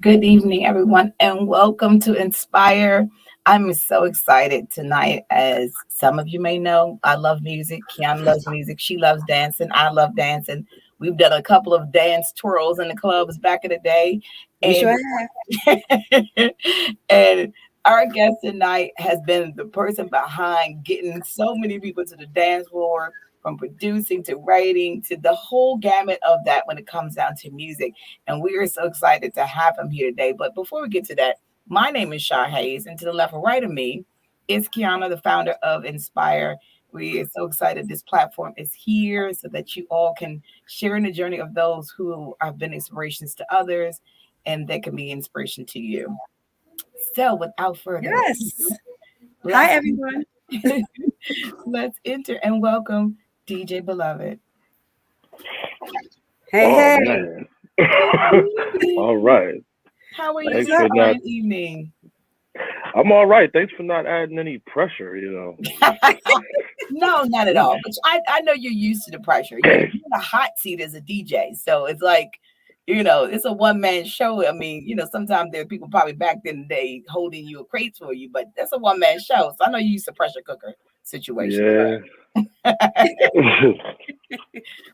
Good evening, everyone, and welcome to Inspire. I'm so excited tonight. As some of you may know, I love music. Kiana loves music. She loves dancing. I love dancing. We've done a couple of dance twirls in the clubs back in the day. We sure And have. and our guest tonight has been the person behind getting so many people to the dance floor, from producing to writing to the whole gamut of that when it comes down to music. And we are so excited to have him here today. But before we get to that, my name is Shaw Hayes, and to the left and right of me is Kiana, the founder of Inspire. We are so excited this platform is here so that you all can share in the journey of those who have been inspirations to others and that can be inspiration to you. So without further ado, Yes. Hi, let's everyone. let's enter and welcome DJ Beloved. Hey, Oh hey. man. Good All evening. right. How are you What's Thanks this up? for not. fine evening? I'm all right. Thanks for not adding any pressure. No, not at all. But I know you're used to the pressure. You're in a hot seat as a DJ. So it's like, it's a one man show. I mean, sometimes there are people probably back in the day holding you a crate for you, but that's a one man show. So I know you used to pressure cooker situation, Yeah. correct?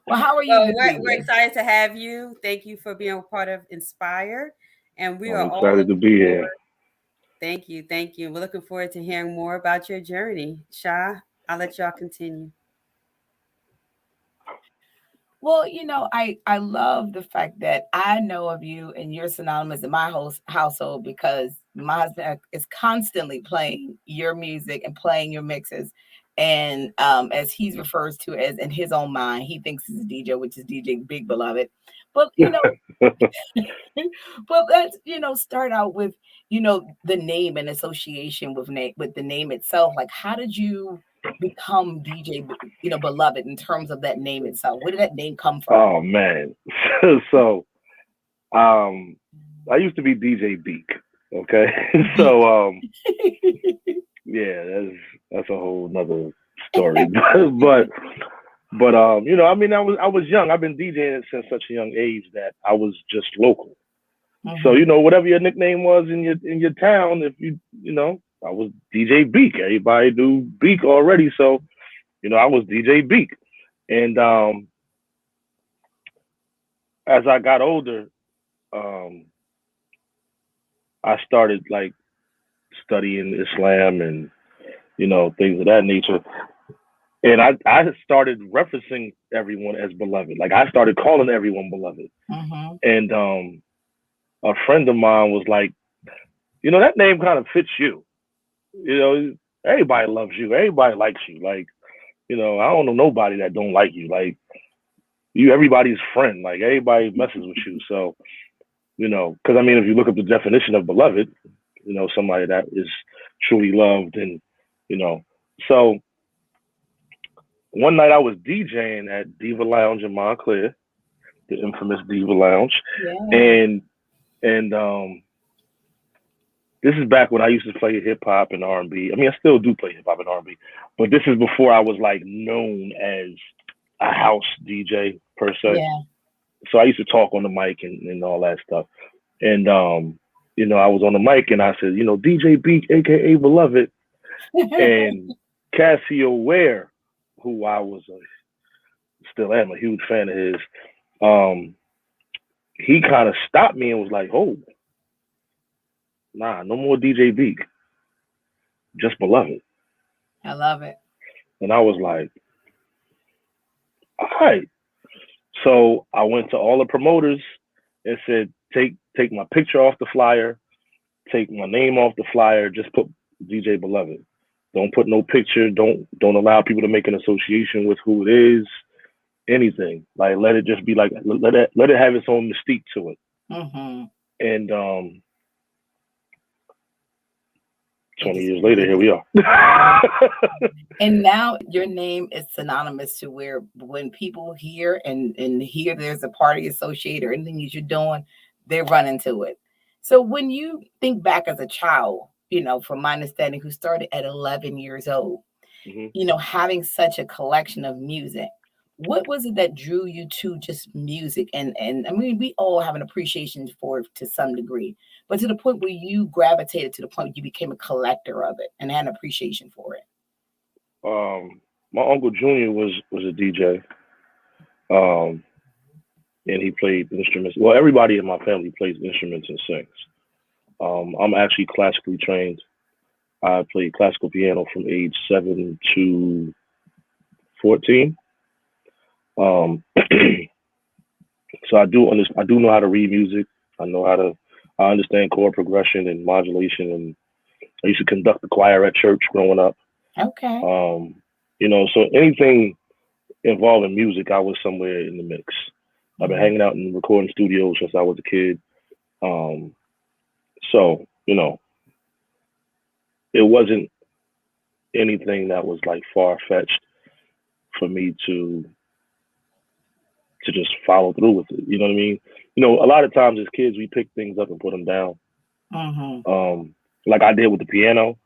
Well, how are you Well, this we're evening? excited to have you. Thank you for being a part of Inspire. And we are I'm all excited to looking be here. forward. Thank you. Thank you. We're looking forward to hearing more about your journey. Sha, I'll let y'all continue. Well, I love the fact that I know of you and you're synonymous in my whole household because my husband is constantly playing your music and playing your mixes. And as he refers to as in his own mind, he thinks he's a DJ, which is DJ Big Beloved. But but let's start out with the name and association with the name itself. Like, how did you become DJ? Beloved in terms of that name itself. Where did that name come from? Oh man. so um I used to be DJ Beak. Okay. Beak. so yeah, that's a whole nother story. but I mean I was young. I've been DJing since such a young age that I was just local. So Hmm. whatever your nickname was in your town, if I was DJ Beak. Everybody knew Beak already, so I was DJ Beak. And as I got older, um, I started like studying Islam and things of that nature. And I started referencing everyone as beloved. Like I started calling everyone beloved. Hmm. And a friend of mine was like, that name kind of fits you. You know, everybody loves you. Everybody likes you. Like, I don't know nobody that don't like you. Like you, everybody's friend. Like everybody messes with you. So, because I mean, if you look up the definition of beloved, somebody that is truly loved, and you know, so one night I was DJing at Diva Lounge in Montclair, the infamous Diva Lounge, Yeah. and and this is back when I used to play hip hop and R&B. I mean, I still do play hip hop and R&B, but this is before I was like known as a house DJ per se. Yeah. So I used to talk on the mic and all that stuff. And I was on the mic and I said, DJ Beak, aka Beloved, and Cassio Ware, who I was still am a huge fan of his. Um, he kind of stopped me and was like, "Oh, nah, no more DJ Beak, just Beloved." I love it. And I was like, "All right." So I went to all the promoters and said, "Take my picture off the flyer, take my name off the flyer, just put DJ Beloved. Don't put no picture. Don't allow people to make an association with who it is. Anything. Like let it just be like let it have its own mystique to it." Hmm. And It 20 just years later, here we are. and now your name is synonymous to where when people hear and hear there's a party associated or anything that you're doing, they run into it. So when you think back as a child, from my understanding, who started at 11 years old, Mhm. having such a collection of music, what was it that drew you to just music? And I mean, we all have an appreciation for it to some degree, but to the point where you gravitated to the point where you became a collector of it and had an appreciation for it. My uncle Junior was a DJ, um, and he played instruments. Well, everybody in my family plays instruments and sings. I'm actually classically trained. I played classical piano from age 7 to 14. Um, so I do know how to read music. I know how to. I understand chord progression and modulation, and I used to conduct the choir at church growing up. Okay. So anything involving music, I was somewhere in the mix. I've been Mhm. hanging out in recording studios since I was a kid. Um, so it wasn't anything that was like far fetched for me to just follow through with it. You know what I mean? A lot of times as kids, we pick things up and put them down. Mhm. Like I did with the piano,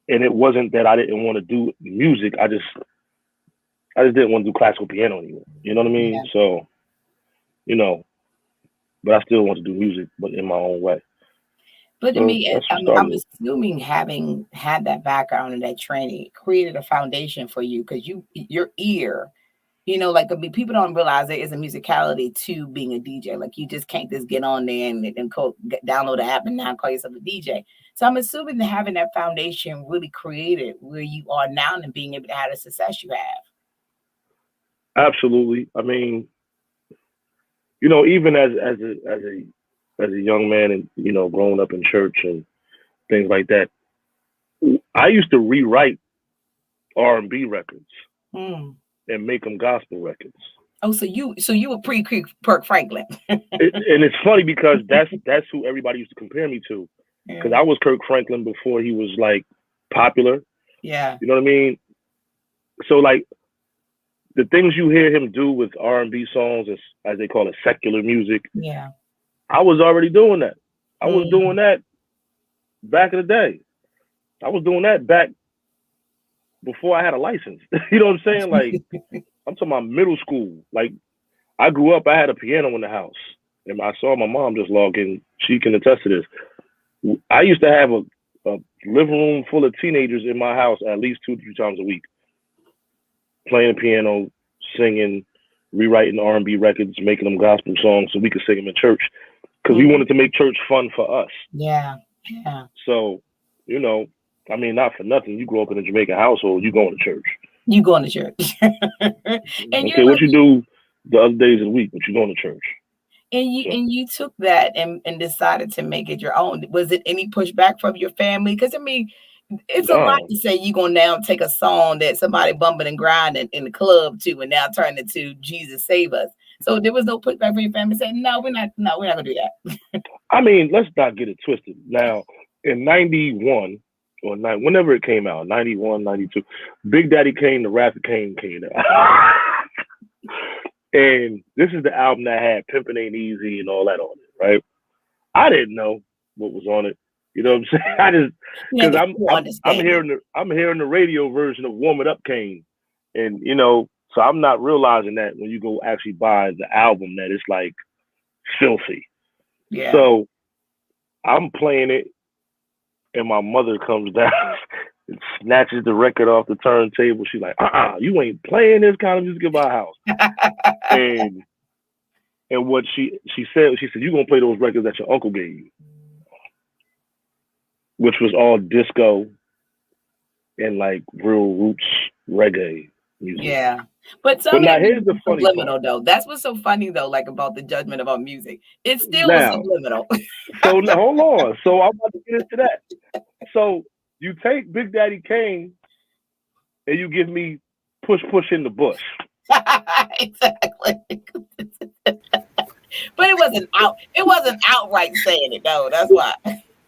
and it wasn't that I didn't want to do music. I just didn't want to do classical piano anymore. You know what I mean? Yeah. So you know, but I still want to do music, but in my own way. But to So me, that's what I'm started it. assuming having had that background and that training created a foundation for you because your ear, like I mean, people don't realize there is a musicality to being a DJ. Like you just can't just get on there and download the app and now call yourself a DJ. So I'm assuming that having that foundation really created where you are now and being able to have the success you have. Absolutely. I mean, even as a young man, and growing up in church and things like that, I used to rewrite R&B records Hmm. and make them gospel records. Oh, so you were pre Kirk Franklin. And it's funny because that's who everybody used to compare me to, because Yeah. I was Kirk Franklin before he was like popular. Yeah. You know what I mean? So like the things you hear him do with R&B songs, as they call it, secular music, Yeah. I was already doing that. I was doing Mhm. that back in the day. I was doing that back before I had a license. You know what I'm saying? Like I'm talking about middle school. Like I grew up, I had a piano in the house, and I saw my mom just log in. She can attest to this. I used to have a living room full of teenagers in my house at least 2 3 times a week, playing piano, singing, rewriting R&B records, making them gospel songs so we could sing them in church because we Mhm. wanted to make church fun for us. Yeah. Yeah. So, you know, I mean, not for nothing. You grow up in a Jamaican household, you going to church. You going to church. And you're Okay, what you lucky. do the other days of the week, but you going to church. And you So, and you took that and decided to make it your own. Was it any pushback from your family? Because I mean, it's a lot no, to say you gonna now take a song that somebody bumping and grinding in the club to and now turn it to Jesus Save Us. So there was no pushback from your family saying, no, we're not gonna do that. I mean, let's not get it twisted. Now, in 91, whenever it came out, 91, 92, Big Daddy Kane, the Rapper Kane came out. And this is the album that had Pimpin' Ain't Easy and all that on it, right? I didn't know what was on it. You know what I'm saying? I just You had because the I'm full I'm I'm understanding. hearing the radio version of Warm It Up Kane, and so I'm not realizing that when you go actually buy the album that it's like filthy. Yeah. So I'm playing it, and my mother comes down and snatches the record off the turntable. She's like, you ain't playing this kind of music in my house. And what she said, you gonna play those records that your uncle gave you, which was all disco and like real roots reggae music. Yeah. But But some of now that here's music the was funny part. subliminal though. That's what's so funny though, like about the judgment about music. It still was Now, subliminal. so now, hold on. So I'm about to get into that. So you take Big Daddy Kane and you give me push push in the bush. Exactly. But it wasn't outright saying it though. That's why.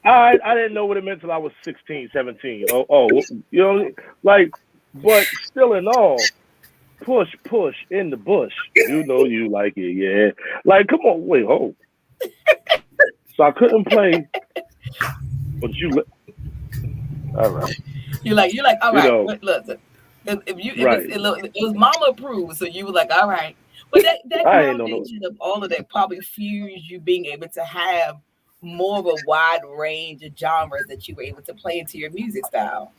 I didn't know what it meant till I was 16, 17. Like, but still in all, push push in the bush. You know you like it, yeah. Like, come on, wait, hold. So I couldn't play, but all right. You're like, all You right, know, listen. if Right. it was mama approved, so you were like, all right. But that I ain't know no. combination of all of that probably fused you being able to have more of a wide range of genres that you were able to play into your music style.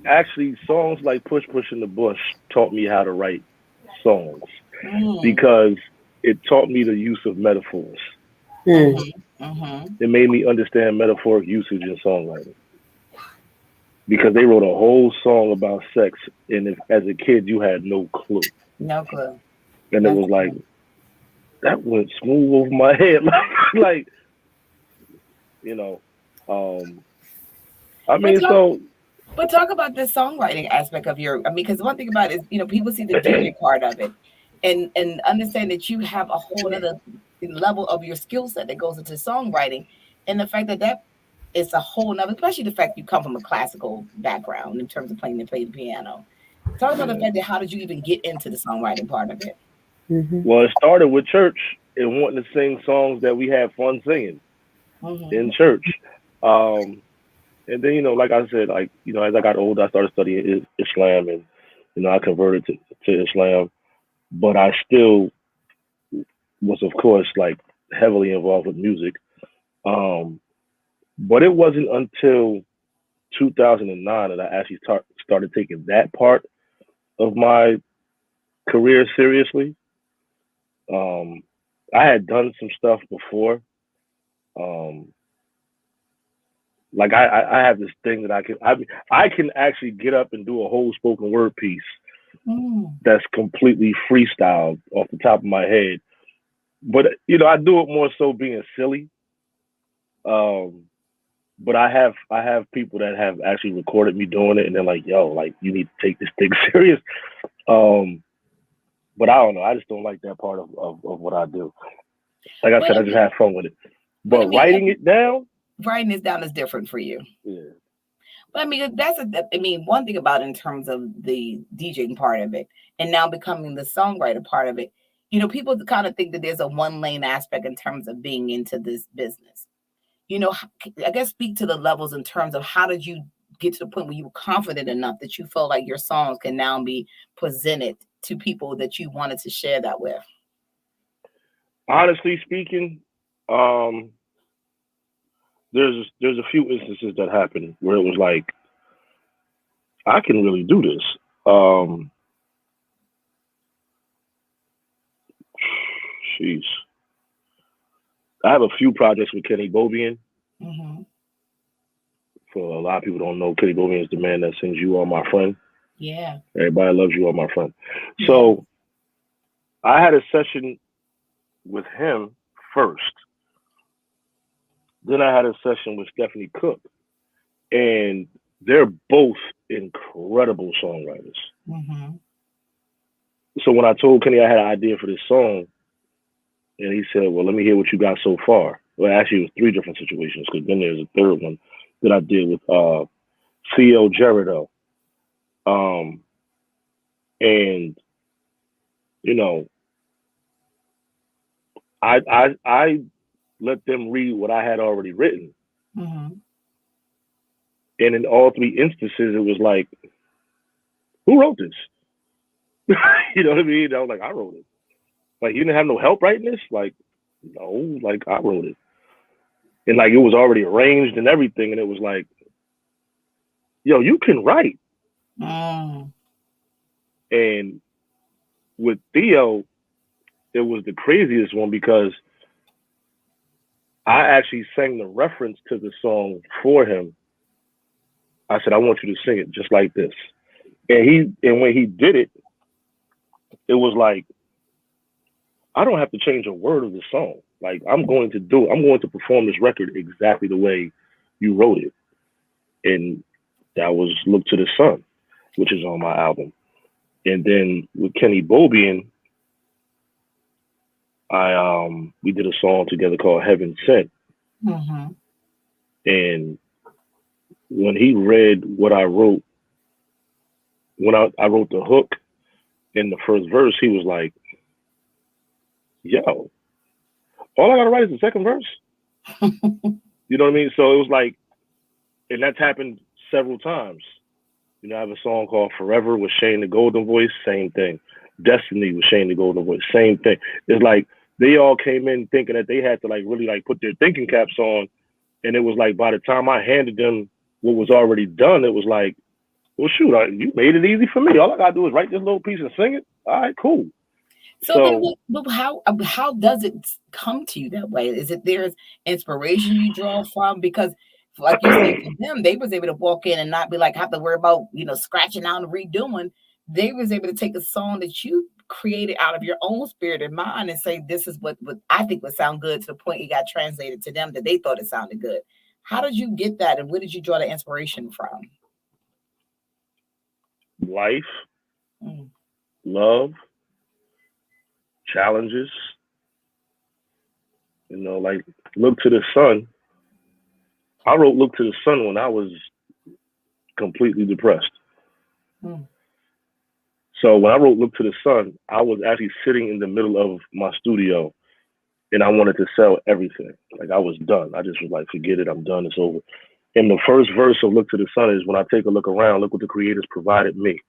Actually, songs like "Push Push in the Bush" taught me how to write songs Mm. because it taught me the use of metaphors. Mm. Mm-hmm. Mm-hmm. It made me understand metaphoric usage in songwriting because they wrote a whole song about sex, and if as a kid you had no clue, No clue. and it That's was like true. that went smooth over my head, like you know. Um, I But mean, talk so but talk about the songwriting aspect of your. I mean, because one thing about it is, people see the DJ part of it, and understand that you have a whole other level of your skill set that goes into songwriting, and the fact that is a whole nother, especially the fact you come from a classical background in terms of play the piano. Talk about the yeah. fact that how did you even get into the songwriting part of it? Mhm. Well, it started with church and wanting to sing songs that we had fun singing Mm-hmm. in church. Um, and then like I said, as I got older, I started studying Islam, and I converted to Islam, but I still was, of course, like heavily involved with music. Um, but it wasn't until 2009 that I actually started taking that part of my career seriously. Um, I had done some stuff before. Um, like I have this thing that I can actually get up and do a whole spoken word piece Mm. that's completely freestyled off the top of my head. But I do it more so being silly. Um, but I have people that have actually recorded me doing it, and they're like, "Yo, like you need to take this thing serious." Um, but I don't know. I just don't like that part of what I do. Like I But said, I I just mean, have fun with it. but I But mean, writing it down, writing this down is different for you. yeah. But I mean, I mean, one thing about it in terms of the DJing part of it, and now becoming the songwriter part of it, people kind of think that there's a one lane aspect in terms of being into this business. I guess speak to the levels in terms of how did you get to the point where you were confident enough that you felt like your songs can now be presented to people that you wanted to share that with. Honestly speaking, um, there's a few instances that happened where it was like I can really do this. Um, Jeez, I have a few projects with Kenny Bobian. Hmm. For a lot of people don't know, Kenny Bobian is the man that sings "You Are My Friend." Yeah, Everybody loves "You Are My Friend." yeah. So I had a session with him first. Then I had a session with Stephanie Cook, and they're both incredible songwriters. Hmm. So when I told Kenny I had an idea for this song, and he said, "Well, let me hear what you got so far." Well, actually, it was three different situations because then there's a third one that I did with Theo Gerardo. Um, and you know, I let them read what I had already written, Hmm. and in all three instances, it was like, "Who wrote this?" You know what I mean? I was like, "I wrote it." Like, you didn't have no help writing this? Like, no, like I wrote it, and like it was already arranged and everything, and it was like, "Yo, you can write." Mm. And with Theo, it was the craziest one because I actually sang the reference to the song for him. I said, "I want you to sing it just like this." And when he did it, it was like, I don't have to change a word of the song. Like I'm going to perform this record exactly the way you wrote it. And that was "Look to the Sun," which is on my album. And then with Kenny Bobian, I we did a song together called "Heaven Sent." Hmm. And when he read what I wrote, when I wrote the hook in the first verse, he was like, "Yo, all I gotta write is the second verse." You know what I mean? So it was like, and that's happened several times. You know, I have a song called Forever with Shane the Golden Voice, same thing. Destiny with Shane the Golden Voice, same thing. It's like they all came in thinking that they had to like really like put their thinking caps on. And it was like by the time I handed them what was already done, it was like, well, shoot, you made it easy for me. All I gotta do is write this little piece and sing it. All right, cool. So then, So how does it come to you that way? Is it there's inspiration you draw from? Because, like you say, for them, they was able to walk in and not be like have to worry about scratching out and redoing. They was able to take a song that you created out of your own spirit and mind and say, "This is what I think would sound good." To the point it got translated to them that they thought it sounded good. How did you get that, and where did you draw the inspiration from? life, Mm. love, challenges, you know, like Look to the Sun. I wrote Look to the Sun when I was completely depressed. Mm. So when I wrote Look to the Sun, I was actually sitting in the middle of my studio and I wanted to sell everything. Like I was done. I just was like, forget it, I'm done, it's over. And the first verse of Look to the Sun is when I take a look around, look what the creators provided me.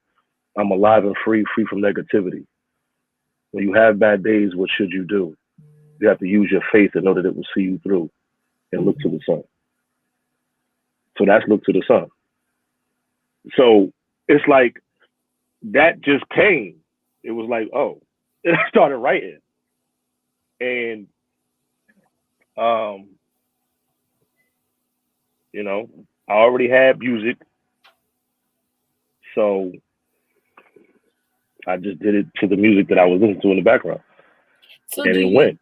I'm alive and free, free from negativity. When you have bad days, what should you do? You have to use your faith and know that it will see you through and look to the sun. So that's Look to the Sun. So it's like that just came. It was like, oh, and I started writing. And you know, I already had music. So I just did it to the music that I was listening to in the background. So And do it you? went.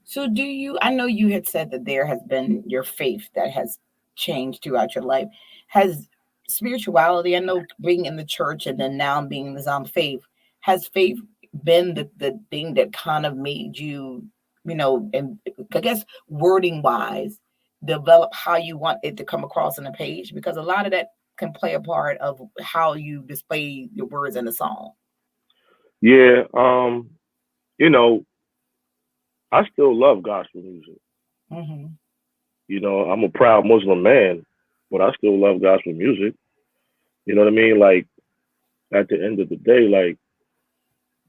So do you? I know you had said that there has been your faith that has changed throughout your life. Has spirituality? I know being in the church and then now being in the faith. Has faith been the thing that kind of made you, and I guess wording wise, develop how you want it to come across on a page? Because a lot of that can play a part of how you display your words in a song. Yeah, you know, I still love gospel music. Mm-hmm. You know, I'm a proud Muslim man, but I still love gospel music. You know what I mean? Like at the end of the day, like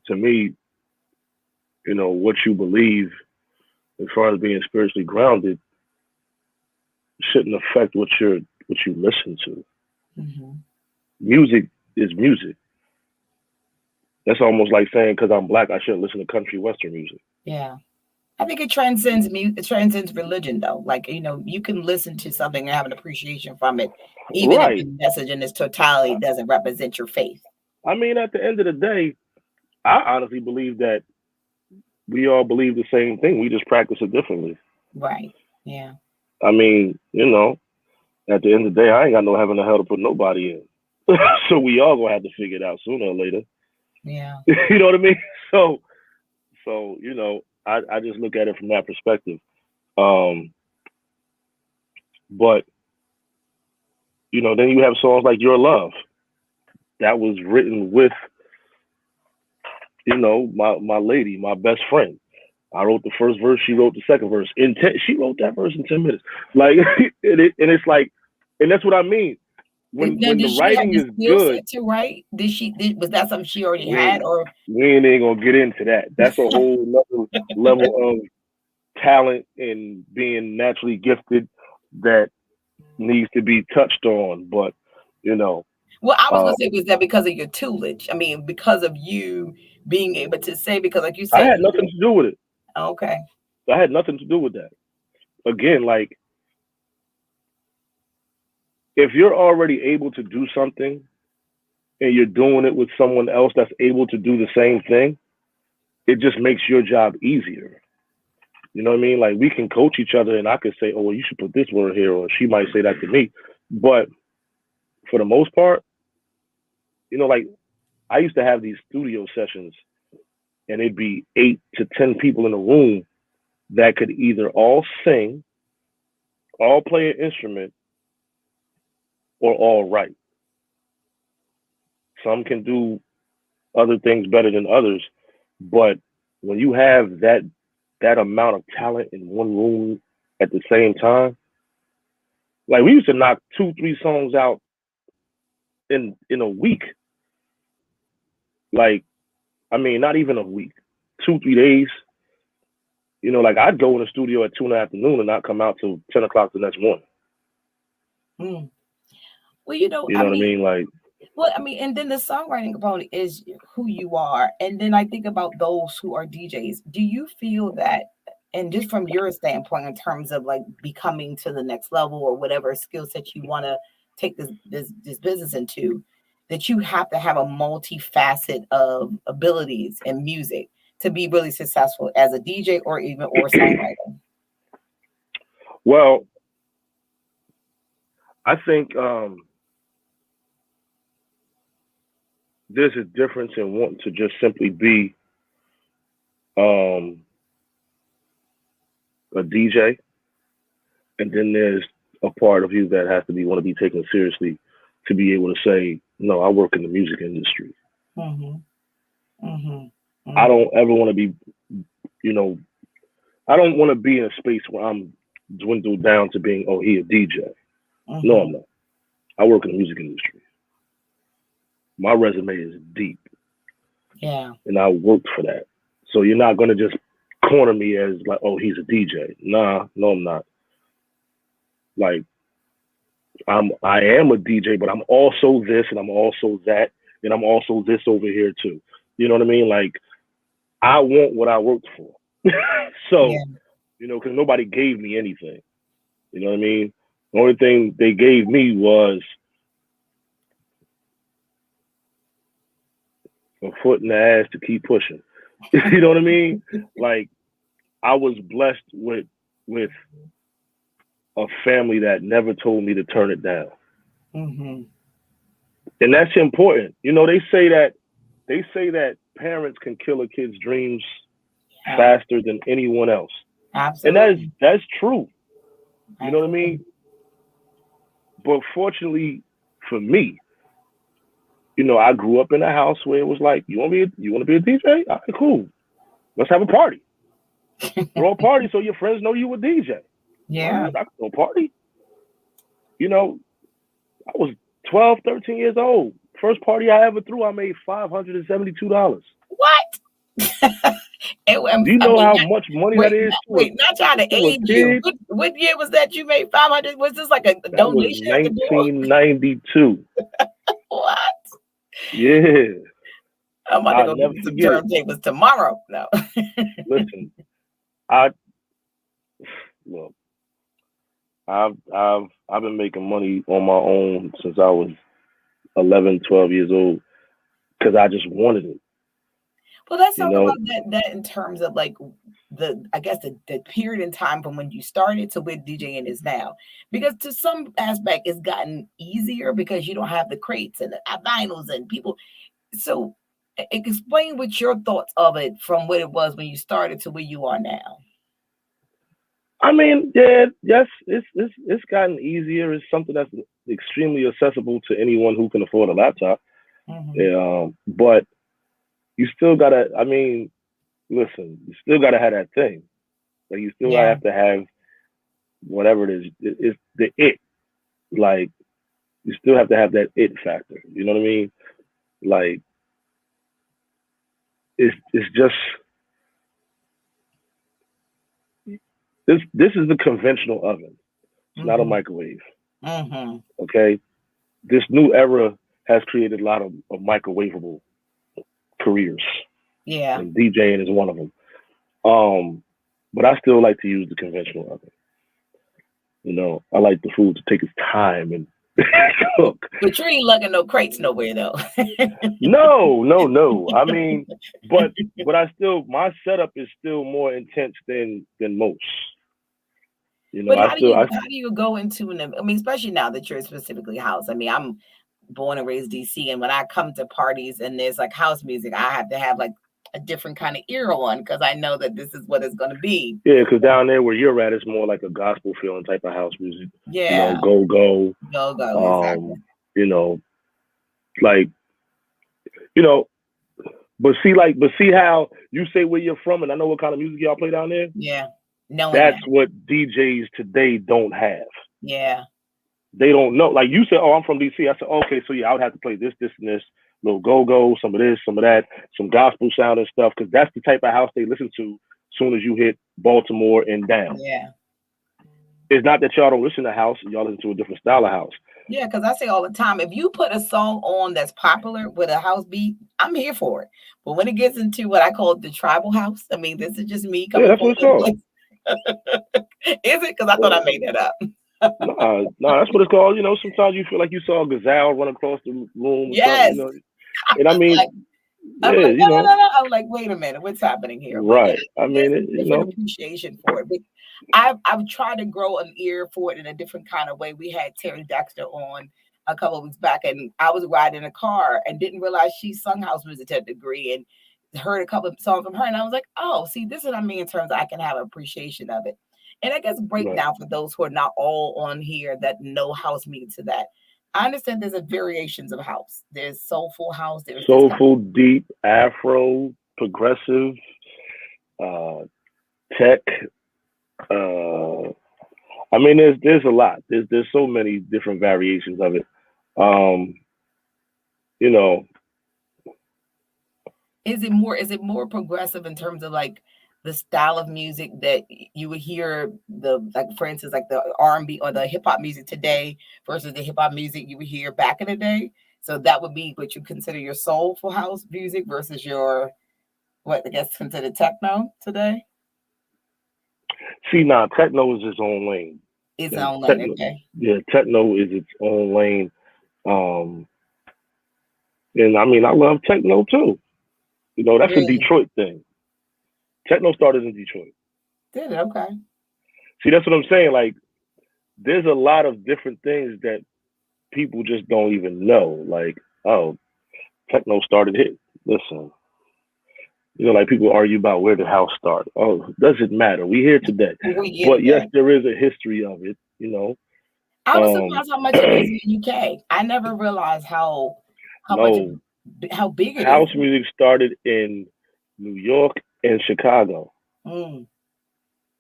to me, you know, what you believe as far as being spiritually grounded shouldn't affect what you listen to. Mm-hmm. Music is music. That's almost like saying because I'm black, I shouldn't listen to country western music. Yeah. I think it transcends music, it transcends religion though. Like, you can listen to something and have an appreciation from it, even if the Right. message in its totality doesn't represent your faith. I mean, at the end of the day, I honestly believe that we all believe the same thing. We just practice it differently. Right. Yeah. I mean, you know, at the end of the day, I ain't got no heaven or hell to put nobody in. So we all gonna have to figure it out sooner or later. Yeah. You know what I mean? So you know, I just look at it from that perspective. Um, but you know, then you have songs like Your Love that was written with, you know, my lady, my best friend. I wrote the first verse, she wrote the second verse. She wrote that verse in 10 minutes. Like, and it's like, and that's what I mean. Now, When the did she have writing the is skill good, set to write? Was that something she already we had, ain't, or? we ain't gonna get into that. That's a whole another level of talent and being naturally gifted that needs to be touched on. But you know, Well, I was uh, gonna say, was that because of your tutelage? I mean, because of you being able to say, because like you I said, had nothing to do with it. okay. I had nothing to do with that. Again, like if you're already able to do something and you're doing it with someone else that's able to do the same thing, it just makes your job easier. You know what I mean? Like we can coach each other and I could say, oh, well, you should put this word here, or she might say that to me. But for the most part, you know, like I used to have these studio sessions and it'd be 8 to 10 people in a room that could either all sing, all play an instrument, or all write. Some can do other things better than others, but when you have that amount of talent in one room at the same time, like we used to knock 2, 3 songs out in a week. Like, I mean, not even a week, 2 3 days. Like I'd go in the studio at 2 in the afternoon and not come out till 10 o'clock the next morning. Mm. Well, You know what I mean? Like, well, I mean, and then the songwriting component is who you are. And then I think about those who are DJs. Do you feel that, and just from your standpoint, in terms of like becoming to the next level or whatever skill set you want to take this business into, that you have to have a multifaceted of abilities in music to be really successful as a DJ or songwriter? well, I think there's a difference in wanting to just simply be um, a DJ, and then there's a part of you that has to want to be taken seriously to be able to say, no, I work in the music industry. Mm-hmm. Mm-hmm. I don't ever want to be, I don't want to be in a space where I'm dwindled down to being, oh, he a DJ. Mm-hmm. No, I'm not. I work in the music industry. My resume is deep. Yeah. And I worked for that. So you're not going to just corner me as like, oh, he's a DJ. Nah, no, I'm not. Like, I am a DJ, but I'm also this and I'm also that and I'm also this over here too. You know what I mean? Like, I want what I worked for. So, Yeah. Because nobody gave me anything. You know what I mean? The only thing they gave me was a foot in the ass to keep pushing. You know what I mean? Like, I was blessed with a family that never told me to turn it down. Mm-hmm. And that's important. They say that parents can kill a kid's dreams faster than anyone else. Absolutely. And that's true. You know what I mean? But fortunately for me, I grew up in a house where it was like, you want to be a DJ? All right, cool. Let's have a party. Throw a party so your friends know you a DJ. Yeah. Right, I can throw a party. I was 12, 13 years old. First party I ever threw, I made $572. What? Do you know how much money that is? Not trying to age you. What year was that you made 500? Was this like a donation? That was 1992. What? Yeah. I'm about to go get some turntables tomorrow. No. Listen, I've been making money on my own since I was 11, 12 years old because I just wanted it. Well, let's talk about that in terms of like the period in time from when you started to where DJing is now. Because to some aspect it's gotten easier because you don't have the crates and the vinyls and people. So explain what your thoughts of it from what it was when you started to where you are now. I mean, yes, it's gotten easier. It's something that's extremely accessible to anyone who can afford a laptop. Mm-hmm. But you still gotta, listen, you still gotta have that thing. Like, you still have to have whatever it is. It's the it. Like, you still have to have that it factor. You know what I mean? Like, it's just this is the conventional oven. It's not a microwave. Mm-hmm. Okay? This new era has created a lot of microwavable careers. Yeah. And DJing is one of them. But I still like to use the conventional oven. I like the food to take its time and cook. But you ain't lugging no crates nowhere though. No. I mean, but my setup is still more intense than most. But how do you go into especially now that you're specifically house? I'm born and raised DC, and when I come to parties and there's like house music, I have to have like a different kind of ear on because I know that this is what it's going to be. Yeah, because down there where you're at, it's more like a gospel feeling type of house music. Yeah. Go. Exactly. But see how you say where you're from, and I know what kind of music y'all play down there. Yeah. That's what DJs today don't have. Yeah. they don't know. Like you said, oh, I'm from DC. I said, okay, so yeah, I would have to play this, this, and this, little go-go, some of this, some of that, some gospel sound and stuff, because that's the type of house they listen to as soon as you hit Baltimore and down. Yeah. It's not that y'all don't listen to house, y'all listen to a different style of house. Yeah, because I say all the time, if you put a song on that's popular with a house beat, I'm here for it. But when it gets into what I call the tribal house, I mean, this is just me Yeah, coming that's from what it's called. Is it? Because I thought I made that up. Nah, that's what it's called. You know, sometimes you feel like you saw a gazelle run across the room or Yes. something, you know. And I mean, I'm yeah, like, you know, no. I'm like, wait a minute, what's happening here? But yeah, right. I there's mean, a you different know, appreciation for it. But I've tried to grow an ear for it in a different kind of way. We had Terry Dexter on a couple of weeks back, and I was riding in a car and didn't realize she sung house music to a degree and heard a couple of songs from her. And I was like, oh, see, this is what I mean in terms of I can have appreciation of it. And I guess right. breakdown for those who are not all on here that know house music to that. I understand there's a variations of house. There's soulful house. There's this kind Soulful, deep, Afro, progressive, uh, tech. Uh, I mean, there's a lot. There's so many different variations of it. Um, you know, is it more progressive in terms of like the style of music that you would hear the like for instance like the R&B or the hip hop music today versus the hip hop music you would hear back in the day? So that would be what you consider your soulful house music versus your what I guess considered techno today? see now, techno is its own lane. It's And online, techno, okay. yeah, techno is its own lane. Um, and I mean, I love techno too. You know, that's a Really? Detroit thing. Techno started in Detroit. Did it? Okay. See, that's what I'm saying. Like, there's a lot of different things that people just don't even know. Like, oh, techno started here. Listen, you know, like people argue about where the house started. Oh, doesn't matter. We here today. We get But it yes, back. there is a history of it. You know, I was um, surprised how much it is in the UK. I never realized how much no, how big it is. house music started in New York and Chicago. Mm.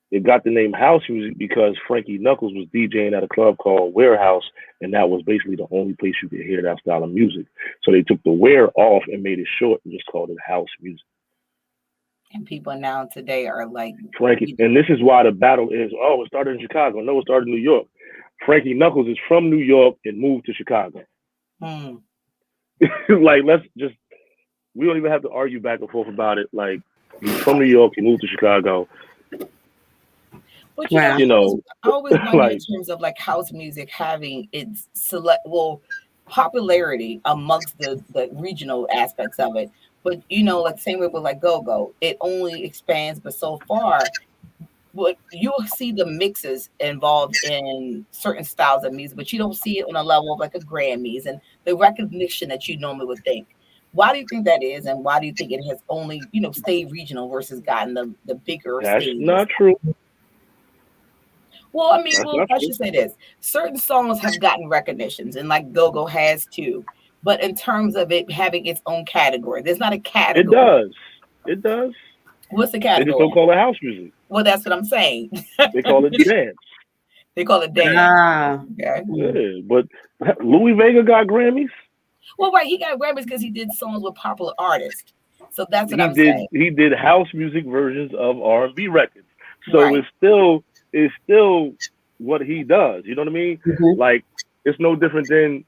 It got the name house music because Frankie Knuckles was DJing at a club called Warehouse, and that was basically the only place you could hear that style of music. So they took the where off and made it short and just called it house music. And people now today are like, Frankie, you- and this is why the battle is, oh, it started in Chicago. No, it started in New York. Frankie Knuckles is from New York and moved to Chicago. hmm. Like, let's just, we don't even have to argue back and forth about it. Like, he's from New York, he moved to Chicago. But Wow. You know, I always wonder in like, terms of like house music having its popularity amongst the regional aspects of it. But like same way with like go-go, it only expands, but so far what you'll see the mixes involved in certain styles of music, but you don't see it on a level of like a Grammys and the recognition that you normally would think. Why do you think that is, and why do you think it has only stayed regional versus gotten the bigger that's stages? not true. Well, I mean, That's well, not I true. should say this: certain songs have gotten recognitions, and like Go Go has too. But in terms of it having its own category, there's not a It category. does. It does. What's the They just category? don't call it house music. Well, that's what I'm saying. They call it dance. They call it dance. Ah, Okay. Yeah, but Louis Vega got Grammys. Well, right, he got Grammys because he did songs with popular artists. So that's what He I'm did saying. he did house music versions of R&B records. So Right. it's still what he does. You know what I mean? mhm. Like it's no different than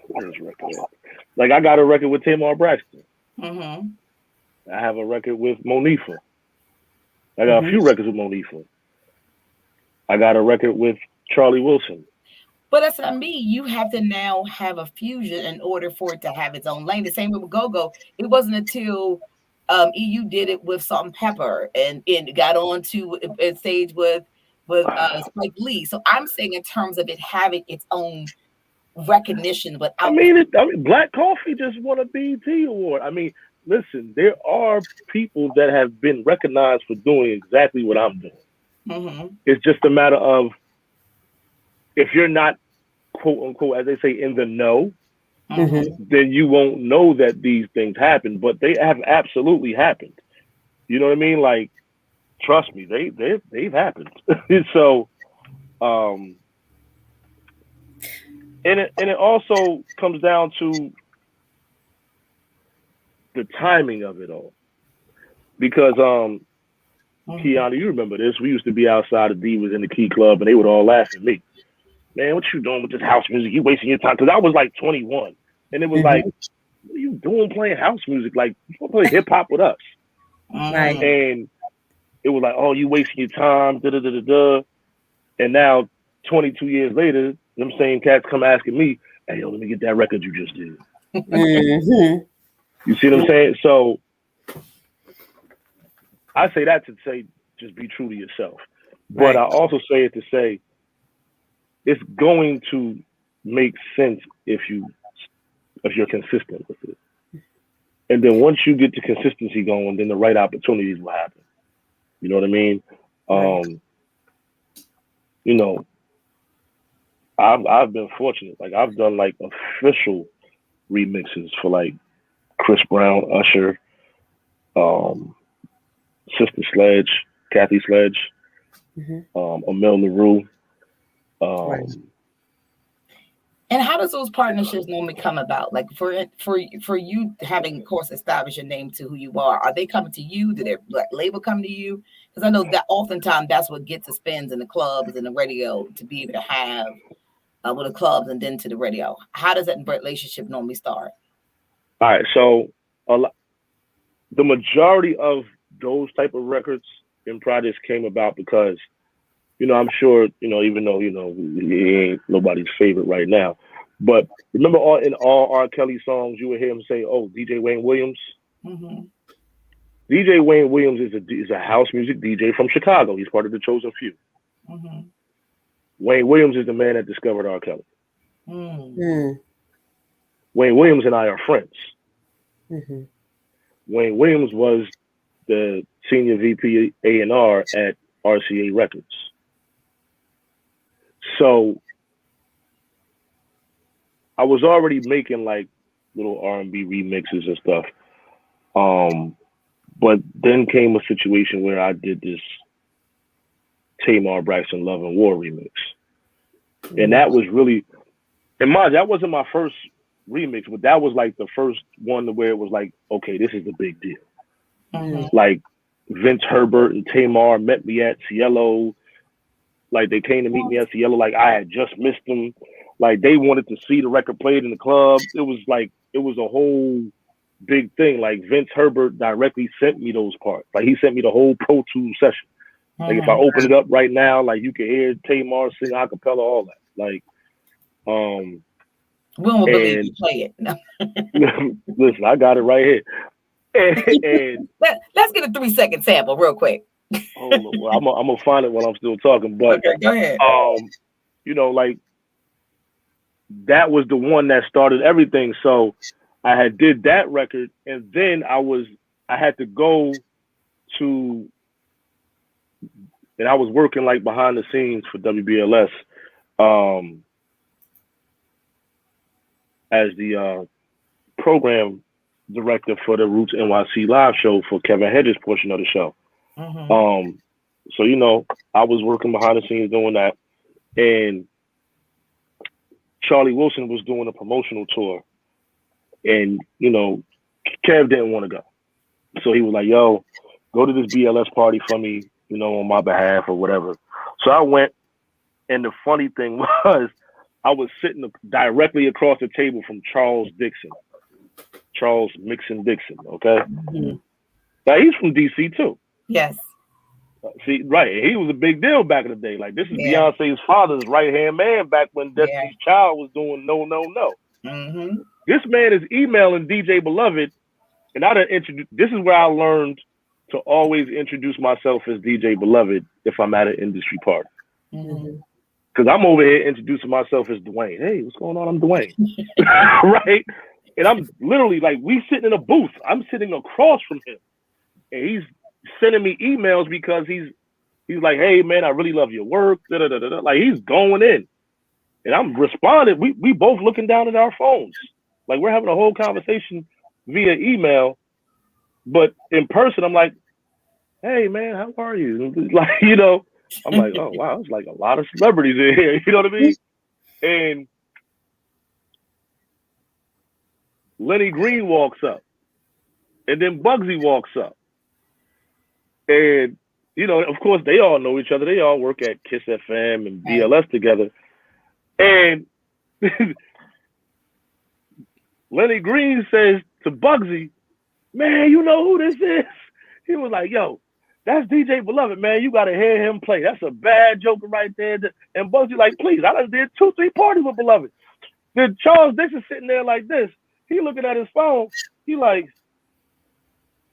where's record at? Like I got a record with Tamar Braxton. Mm-hmm. I have a record with Monifa. I got a Mhm. few records with Monifa. I got a record with Charlie Wilson. But that's what I mean. You have to now have a fusion in order for it to have its own lane. The same with Go Go. It wasn't until EU did it with Salt and Pepper, and it got on to a stage with Spike Lee. So I'm saying in terms of it having its own recognition without the I mean, Black Coffee just won a BET award. I mean, listen, there are people that have been recognized for doing exactly what I'm doing. Mhm. It's just a matter of if you're not quote unquote, as they say, in the know, Mhm. Mhm. then you won't know that these things happen. But they have absolutely happened. You know what I mean? Like, trust me, they've happened. So, um, And it also comes down to the timing of it all. Because Kiana, you remember this? We used to be outside of Divas in the Key Club, and they would all laugh at me. Man, what you doing with this house music? You wasting your time. Because I was like 21, and it was like, what are you doing playing house music? Like, you want to play hip hop with us? Right. And it was like, oh, you wasting your time. Da da da da da. And now, 22 years later, them same cats come asking me, hey, yo, let me get that record you just did. Mm-hmm. You see what I'm saying? So I say that to say, just be true to yourself. But Right. I also say it to say, it's going to make sense if you're consistent with it. And then once you get the consistency going, then the right opportunities will happen. You know what I mean? Right. You know, I've been fortunate. Like I've done like official remixes for like Chris Brown, Usher, um, Sister Sledge, Kathy Sledge, Amel LaRue. Right. And how does those partnerships normally come about? Like for you having, of course, established your name to who you are they coming to you? Did their label come to you? Because I know that oftentimes that's what gets the spins in the clubs and the radio to be able to have with the clubs and then to the radio. How does that relationship normally start? All right, so the majority of those type of records and projects came about because I'm sure, even though, he ain't nobody's favorite right now. But remember in all R. Kelly songs, you would hear him say, oh, DJ Wayne Williams. Mm-hmm. DJ Wayne Williams is a house music DJ from Chicago. He's part of the Chosen Few. Mm-hmm. Wayne Williams is the man that discovered R. Kelly. Mm. Wayne Williams and I are friends. Mm-hmm. Wayne Williams was the senior VP A&R at RCA Records. So I was already making like little R&B remixes and stuff. But then came a situation where I did this Tamar Braxton Love and War remix. And that was really, and mind, that wasn't my first remix, but that was like the first one where it was like, okay, this is a big deal. Mm-hmm. Like Vince Herbert and Tamar met me at Cielo. Like they came to meet me at Cielo. Like I had just missed them. Like they wanted to see the record played in the club. It was a whole big thing. Like Vince Herbert directly sent me those parts. Like he sent me the whole Pro Tools session. Like if I open it up right now, like you can hear Tamar sing a cappella, all that. Like, we don't believe you play it. No. Listen, I got it right here. And let's get a 3-second sample real quick. Well, I'm gonna find it while I'm still talking. But okay, go ahead. Like that was the one that started everything. So I had did that record, and then I had to go to, and I was working like behind the scenes for WBLS, as the program director for the Roots NYC live show for Kevin Hedges' portion of the show. Mm-hmm. So I was working behind the scenes doing that, and Charlie Wilson was doing a promotional tour, and Kev didn't want to go, so he was like, "Yo, go to this BLS party for me, on my behalf or whatever." So I went, and the funny thing was, I was sitting directly across the table from Charles Mixon Dixon. Okay, mm-hmm. Now he's from DC too. Yes. See, right. He was a big deal back in the day. Like, this is Beyonce's father's right-hand man back when Destiny's Child was doing No, No, No. Mm-hmm. This man is emailing DJ Beloved, and this is where I learned to always introduce myself as DJ Beloved if I'm at an industry party. Mm-hmm. Because I'm over here introducing myself as Dwayne. Hey, what's going on? I'm Dwayne. Right? And I'm literally like, we sitting in a booth. I'm sitting across from him. And he's sending me emails because he's like, hey man, I really love your work. Da, da, da, da. Like he's going in, and I'm responding. We both looking down at our phones, like we're having a whole conversation via email, but in person, I'm like, hey man, how are you? Like I'm like, oh wow, it's like a lot of celebrities in here. You know what I mean? And Lenny Green walks up, and then Bugsy walks up, and of course, they all know each other. They all work at Kiss FM and BLS together, and Lenny Green says to Bugsy, "Man, you know who this is?" He was like, "Yo, that's DJ Beloved, man. You gotta hear him play. That's a bad joker right there." And Bugsy like, "Please, I done did 2-3 parties with Beloved." Then Charles Dixon sitting there like this. He looking at his phone. He like,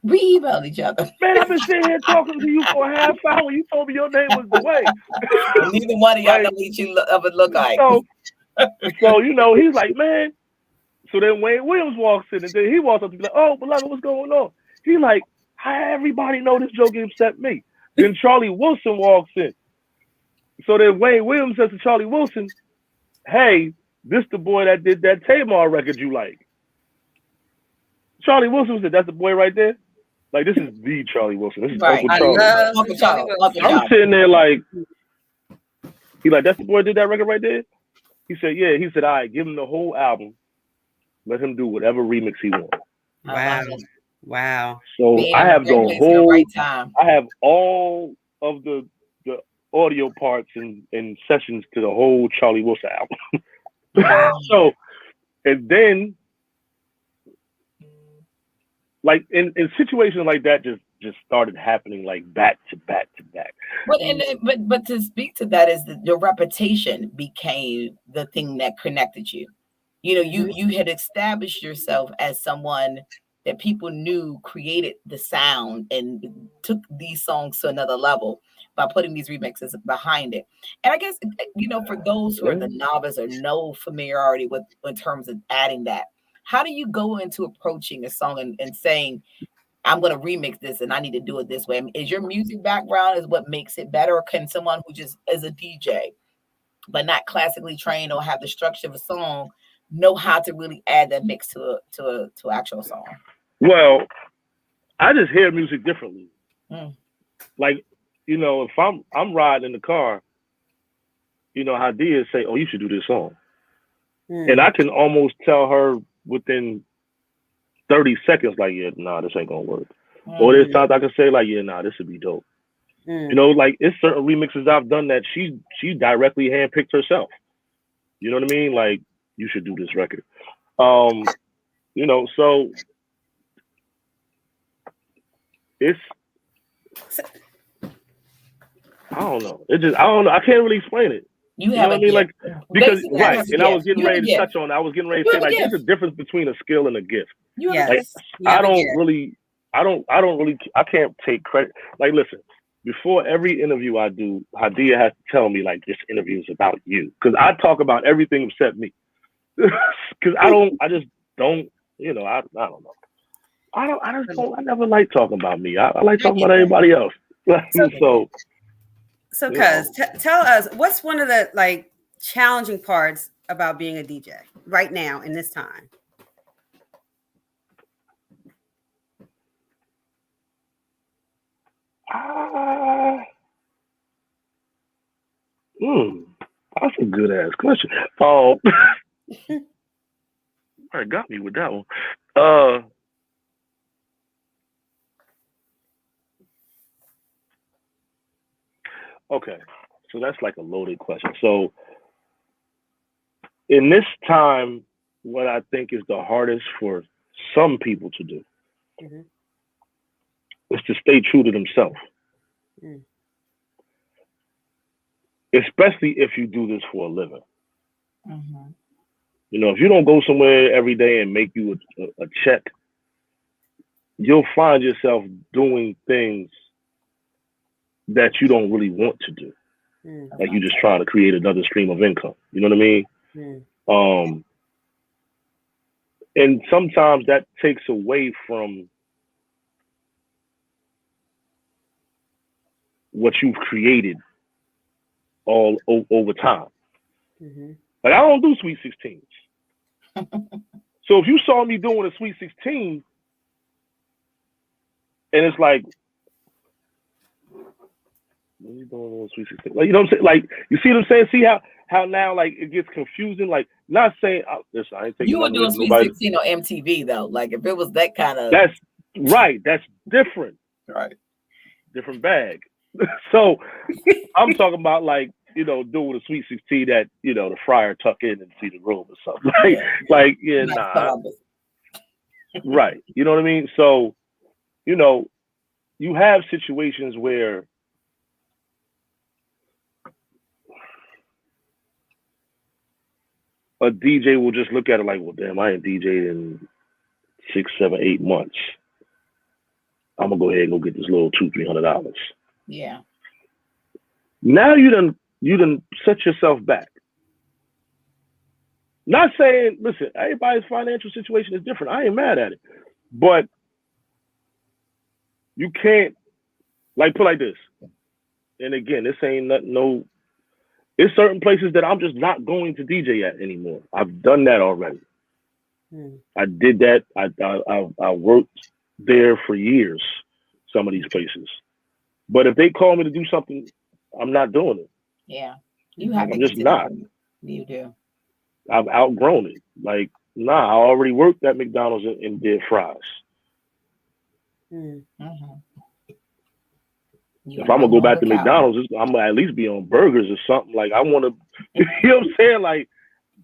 we email each other. "Man, I've been sitting here talking to you for a half hour. You told me your name was Dwayne." Neither one of y'all know what you ever look like. So he's like, "Man." So then Wayne Williams walks in, and then he walks up to be like, "Oh, Beloved, what's going on?" He like, "How everybody know this joke except me?" Then Charlie Wilson walks in. So then Wayne Williams says to Charlie Wilson, "Hey, this the boy that did that Tamar record you like." Charlie Wilson said, "That's the boy right there." Like, this is the Charlie Wilson. This is Right. Uncle Charlie. Uncle Charlie. I'm sitting there like, he like, "That's the boy that did that record right there?" He said, "Yeah." He said, "All right, give him the whole album. Let him do whatever remix he wants." Wow. So I have the whole. I have all of the audio parts and sessions to the whole Charlie Wilson album. So, and then, like in situations like that, just started happening like back to back to back. But to speak to that is that your reputation became the thing that connected you. You had established yourself as someone that people knew created the sound and took these songs to another level by putting these remixes behind it. And I guess, for those who are the novice or no familiarity with in terms of adding that, how do you go into approaching a song and saying, "I'm going to remix this and I need to do it this way"? I mean, is your music background is what makes it better? Or can someone who just is a DJ, but not classically trained or have the structure of a song, know how to really add that mix to actual song? Well, I just hear music differently. Like, if I'm riding in the car, how Dia say, "Oh, you should do this song," and I can almost tell her within 30 seconds, like, "Yeah, nah, this ain't gonna work." Or there's times I can say like, "Yeah, nah, this would be dope." Like it's certain remixes I've done that she directly handpicked herself. You know what I mean? Like, "You should do this record." So it's, I don't know. I don't know. I can't really explain it. You know what I mean? Like, because right. And I was getting ready to touch on. I was getting ready to say, like, there's a difference between a skill and a gift. Like, I can't take credit. Like, listen, before every interview I do, Hadia has to tell me, like, "This interview is about you," because I talk about everything except me. Because I just don't. I don't know. I never like talking about me. I like talking about everybody else. So, cuz, tell us, what's one of the like challenging parts about being a DJ right now in this time? That's a good ass question. Oh, I got me with that one. Okay, so that's like a loaded question. So in this time, what I think is the hardest for some people to do is to stay true to themselves. Especially if you do this for a living. If you don't go somewhere every day and make you a check, you'll find yourself doing things that you don't really want to do. Like, you just trying to create another stream of income. You know what I mean? And sometimes that takes away from what you've created all over time. Like, I don't do Sweet 16s. So if you saw me doing a Sweet 16, and it's like, what are you doing on Sweet 16? Like, you know what I'm saying? Like, you see what I'm saying? See how how now like it gets confusing. Like, not saying listen, I ain't taking You were nothing away doing from Sweet nobody. 16 on MTV though. Like if it was that kind of That's right. That's different. right. Different bag. So I'm talking about like, doing a Sweet 16 that, the fryer tuck in and see the room or something. Like, Yeah. yeah, Nice nah. Columbus. Right. You know what I mean? So, you know, you have situations where a DJ will just look at it like, well, damn, I ain't DJed in 6, 7, 8 months. I'm gonna go ahead and go get this little $200-300. Yeah. Now you done set yourself back. Not saying, listen, everybody's financial situation is different. I ain't mad at it, but you can't like put like this. And again, this ain't nothing. No, there's certain places that I'm just not going to DJ at anymore. I've done that already. I did that. I worked there for years. Some of these places, but if they call me to do something, I'm not doing it. Yeah. You have I'm to just consider not. them. You do. I've outgrown it. Like, nah, I already worked at McDonald's and did fries. Mm-hmm. If I'm gonna go back to McDonald's, I'm gonna at least be on burgers or something. Like, I want to, you know what I'm saying? Like,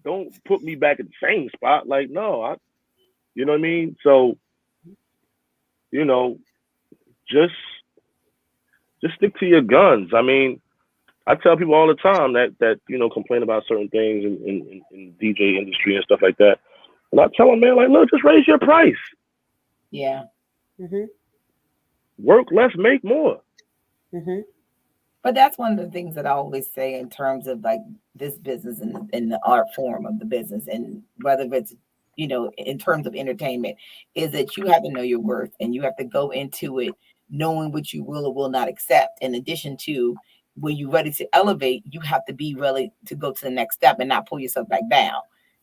don't put me back at the same spot. Like, no, you know what I mean? So, just stick to your guns. I mean, I tell people all the time that complain about certain things in DJ industry and stuff like that, and I tell them, man, like, look, just raise your price. Yeah. Work less, make more. But that's one of the things that I always say in terms of like this business and in the art form of the business, and whether it's in terms of entertainment, is that you have to know your worth and you have to go into it knowing what you will or will not accept. In addition to when you're ready to elevate, you have to be ready to go to the next step and not pull yourself back down.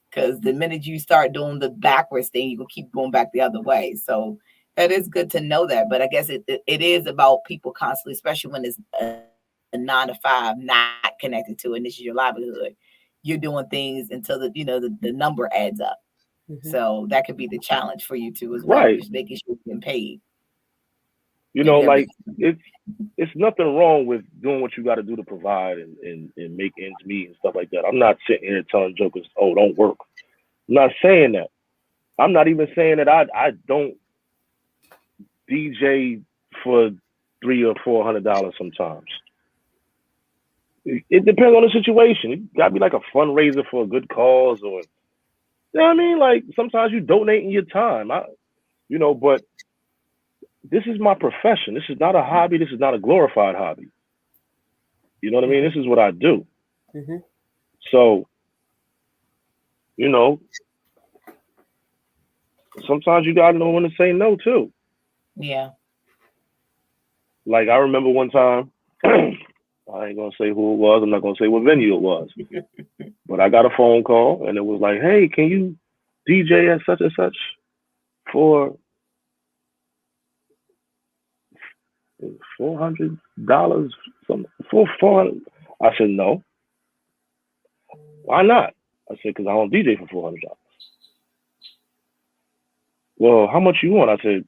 Because the minute you start doing the backwards thing, you will keep going back the other way. So that is good to know that. But I guess it is about people constantly, especially when it's a 9 to 5 not connected to it, and this is your livelihood. You're doing things until the number adds up. So that could be the challenge for you too as well. Right. Just making sure you're getting paid. Like it's nothing wrong with doing what you got to do to provide and make ends meet and stuff like that. I'm not sitting here telling jokers, oh, don't work. I'm not saying that. I'm not even saying that I don't DJ for $300 or $400 sometimes. It depends on the situation. It got to be like a fundraiser for a good cause, or you know what I mean. Like sometimes you donating your time. But this is my profession. This is not a hobby. This is not a glorified hobby. You know what I mean? This is what I do. So, sometimes you gotta know when to say no too. Yeah. Like I remember one time, I ain't gonna say who it was. I'm not gonna say what venue it was, but I got a phone call and it was like, "Hey, can you DJ at such and such for $400? Something for 400?" I said, "No. Why not?" I said, "Because I don't DJ for $400." Well, how much you want? I said,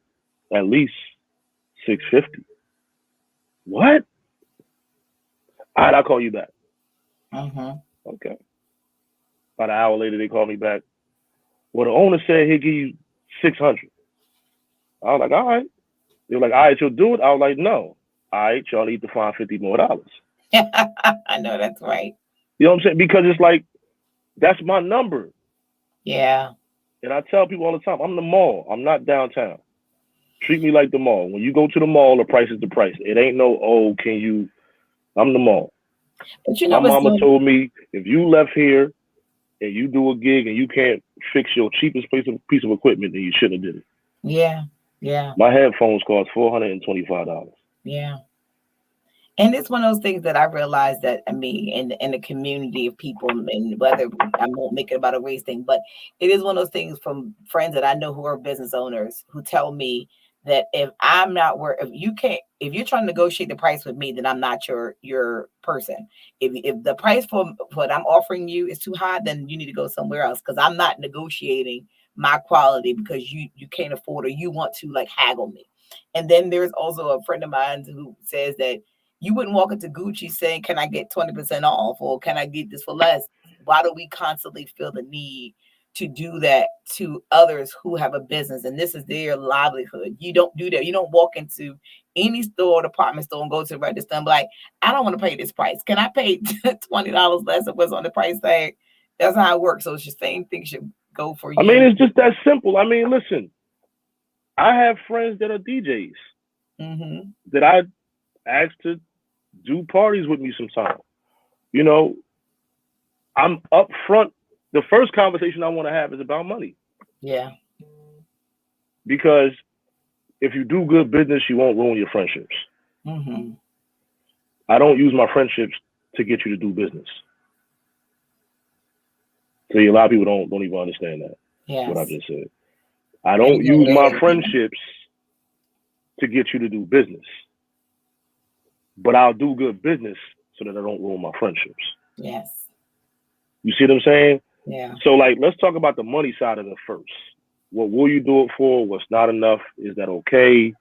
"At least $650." What? All right, I'll call you back. Okay. About an hour later, they called me back. Well, the owner said he'd give you $600. I was like, all right. They were like, all right, you'll do it. I was like, no. All right, y'all need to find $50 more. I know that's right. You know what I'm saying? Because it's like, that's my number. Yeah. And I tell people all the time, I'm the mall. I'm not downtown. Treat me like the mall. When you go to the mall, the price is the price. It ain't no, oh, can you? I'm the mall. But my mama told me, if you left here and you do a gig and you can't fix your cheapest piece of equipment, then you shouldn't have did it. Yeah. Yeah. My headphones cost $425. Yeah. And it's one of those things that I realized that, I mean, in the community of people, and whether I won't make it about a race thing, but it is one of those things from friends that I know who are business owners who tell me that if I'm not where, if you can't, if you're trying to negotiate the price with me, then I'm not your person. If the price for what I'm offering you is too high, then you need to go somewhere else, because I'm not negotiating my quality because you can't afford, or you want to like haggle me. And then there's also a friend of mine who says that you wouldn't walk into Gucci saying, "Can I get 20% off?" or "Can I get this for less?" Why do we constantly feel the need to do that to others who have a business and this is their livelihood? You don't do that. You don't walk into any store, department store, and go to the register and be like, "I don't want to pay this price. Can I pay $20 less of what's on the price tag?" That's how it works. So it's the same thing should go for I mean, you. it's just that simple. I mean, listen, I have friends that are DJs Mm-hmm. that I ask to do parties with me sometime. You know, I'm upfront. The first conversation I want to have is about money, Yeah. because if you do good business, you won't ruin your friendships. Mm-hmm. I don't use my friendships to get you to do business. See, a lot of people don't even understand that, what I Yes. just said. I And don't you're gonna use go my ahead again. friendships to get you to do business, but I'll do good business so that I don't ruin my friendships. Yes. You see what I'm saying? Yeah. So, like, let's talk about the money side of it first. What will you do it for? What's not enough? Is that okay?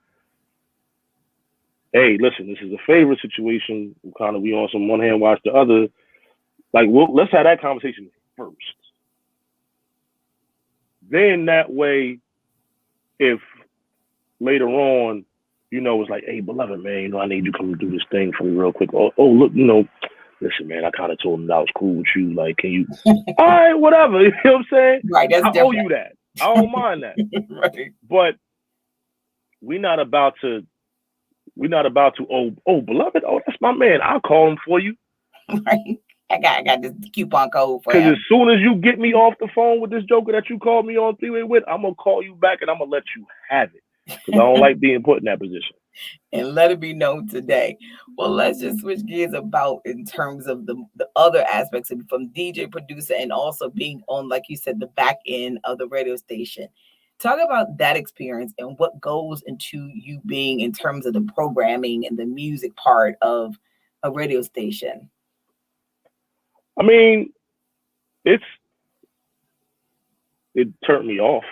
Hey, listen, this is a favor situation. We on some one hand watch the other. Like, let's have that conversation first. Then that way, if later on, it's like, hey, beloved, man, I need you to come do this thing for me real quick. Oh, look, listen, man, I kind of told him that I was cool with you. Like, can you? All right, whatever. You know what I'm saying? Right. That's I owe different. you that. I don't mind that. Right. But we're not about to. We're not about to. Oh, beloved. Oh, that's my man. I'll call him for you. Right. I got this coupon code for Because as him. soon as you get me off the phone with this joker that you called me on three-way with, I'm gonna call you back and I'm gonna let you have it. Because I don't like being put in that position. And let it be known today. Well, let's just switch gears about in terms of the other aspects of from DJ producer and also being on, like you said, the back end of the radio station. Talk about that experience and what goes into you being in terms of the programming and the music part of a radio station. I mean, it's it turned me off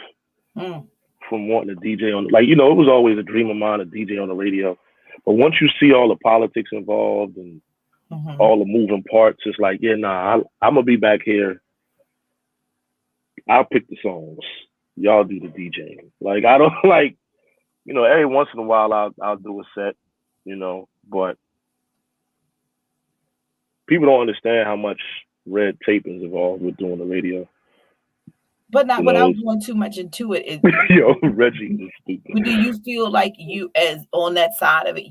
Mm, from wanting to DJ on. Like, it was always a dream of mine to DJ on the radio. But once you see all the politics involved and hmm all the moving parts, it's like, yeah, nah, I'm gonna be back here. I'll pick the songs. Y'all do the DJing. Like, I don't like, every once in a while I'll do a set, but people don't understand how much red tape is involved with doing the radio. But not You know, without going too much into it. Reggie is But do stupid. you feel like you, as on that side of it,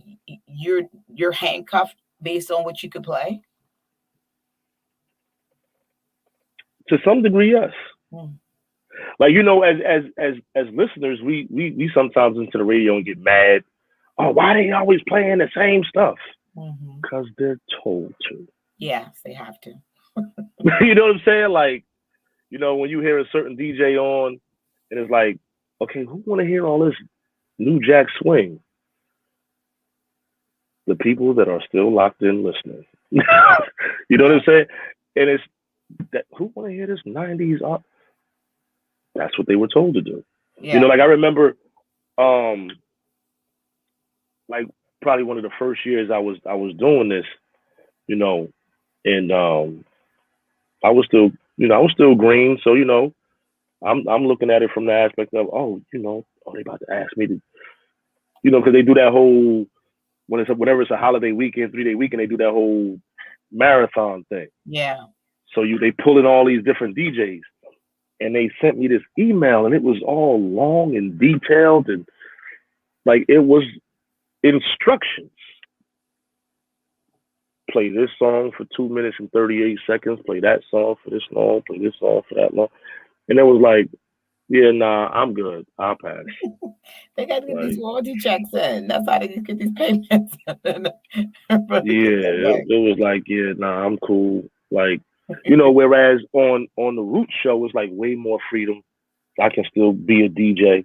you're handcuffed based on what you could play? To some degree, yes. Mm, Like, as listeners, we sometimes listen to the radio and get mad. Oh, why they always playing the same stuff? hmm Because they're told to. Yes, they have to. You know what I'm saying? Like, when you hear a certain DJ on, and it's like, okay, who want to hear all this New Jack Swing? The people that are still locked in listening. You know what Yeah, I'm saying? And it's that who want to hear this '90s? That's what they were told to do. yeah, Like I remember, um, like probably one of the first years I was doing this, you know, and I was still, I was still green, so I'm looking at it from the aspect of, oh, they about to ask me to, because they do that whole whenever it's a holiday weekend, 3-day weekend, they do that whole marathon thing. yeah. So they pull in all these different DJs, and they sent me this email, and it was all long and detailed, and like it was instructions. Play this song for 2 minutes and 38 seconds. Play that song for this long. Play this song for that long. And it was like, yeah, nah, I'm good. I'll pass. They got to get these Like, royalty checks in. That's how they get these payments. But they get that yeah, way. it was like, yeah, nah, I'm cool. Like, whereas on the Root show, it's like way more freedom. I can still be a DJ.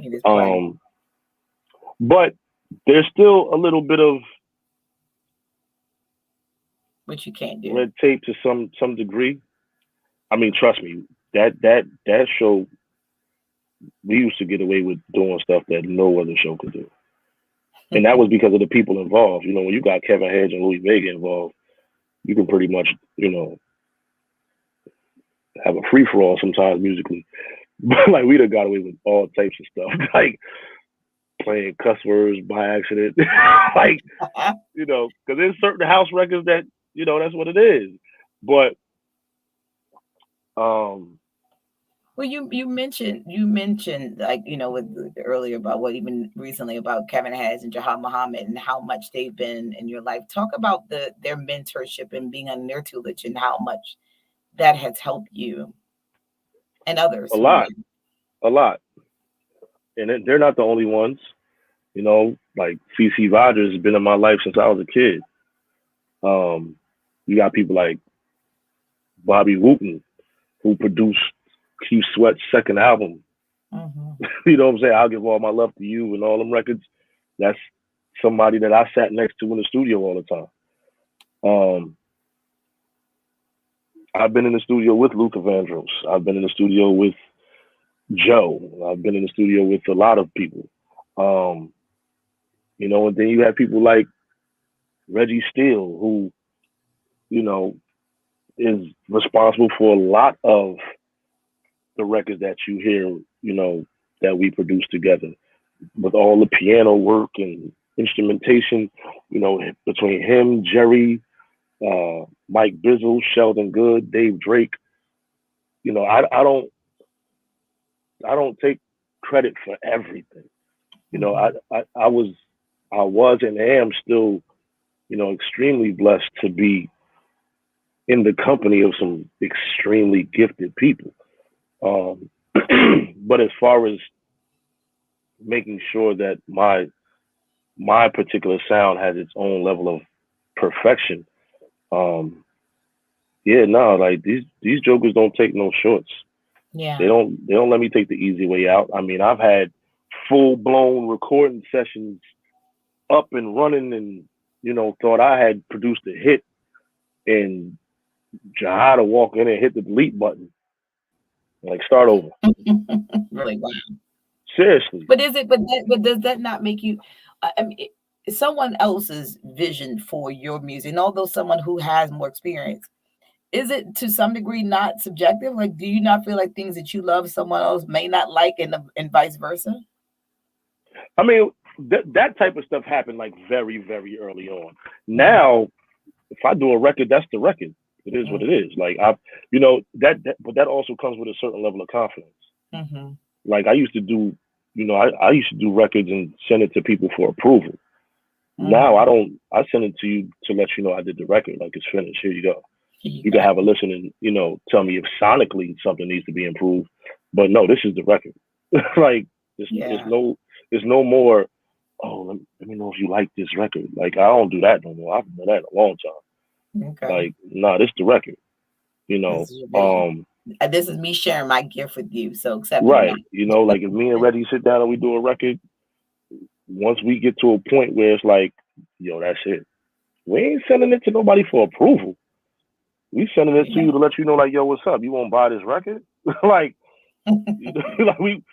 You just play. Um, But there's still a little bit of Which you can't do. red tape to some degree. I mean, trust me, that show, we used to get away with doing stuff that no other show could do, and that was because of the people involved. You know, when you got Kevin Hedge and Louis Vega involved, you can pretty much, have a free for all sometimes musically. But like we done got away with all types of stuff, like playing cuss words by accident, like because there's certain house records that that's what it is. But Well, you mentioned like earlier about what even recently about Kevin Hayes and Jahad Muhammad and how much they've been in your life. Talk about their mentorship and being on their tutelage and how much that has helped you and others a who lot, a lot, and they're not the only ones. Like CC Rogers has been in my life since I was a kid. Um, you got people like Bobby Wooten, who produced Keith Sweat's second album. Mhm. You know what I'm saying? I'll give all my love to you and all them records. That's somebody that I sat next to in the studio all the time. Um, I've been in the studio with Luther Vandross. I've been in the studio with Joe. I've been in the studio with a lot of people. Um, and then you have people like Reggie Steele, who, you know, is responsible for a lot of the records that you hear, that we produce together, with all the piano work and instrumentation, between him, Jerry, Mike Bizzle, Sheldon Good, Dave Drake. I don't take credit for everything. Mhm. I was and am still, extremely blessed to be in the company of some extremely gifted people. Um, but as far as making sure that my particular sound has its own level of perfection, um, yeah, no, like these jokers don't take no shorts. They Yeah. don't let me take the easy way out. I mean, I've had full blown recording sessions up and running, and thought I had produced a hit, and Jahada walk in and hit the delete button, like start over. Really. Seriously. But does that not make you? I mean, someone else's vision for your music, and although someone who has more experience, is it to some degree not subjective? Like, do you not feel like things that you love someone else may not like, and vice versa? I mean, that type of stuff happened like very, very early on. Mm-hmm. Now, if I do a record, that's the record. It is what it is. Like but that also comes with a certain level of confidence. Mm-hmm. Like I used to do, I used to do records and send it to people for approval. Now Mm-hmm. I don't. I send it to you to let you know I did the record. Like it's finished. Here you go. Here you You can go. have a listen and tell me if sonically something needs to be improved. But no, this is the record. Like Yeah. there's no more. Oh, let me know if you like this record. Like I don't do that no more. I've done that in a long time. Okay. Like nah, this the record. You know. This is your vision. This is me sharing my gift with you. So accept it or not. Right. Like if me and Reddy sit down and we do a record, once we get to a point where it's like, yo, that's it. We ain't sending it to nobody for approval. We sending it to Yeah. you to let you know, like, yo, what's up? You won't buy this record? Like, like we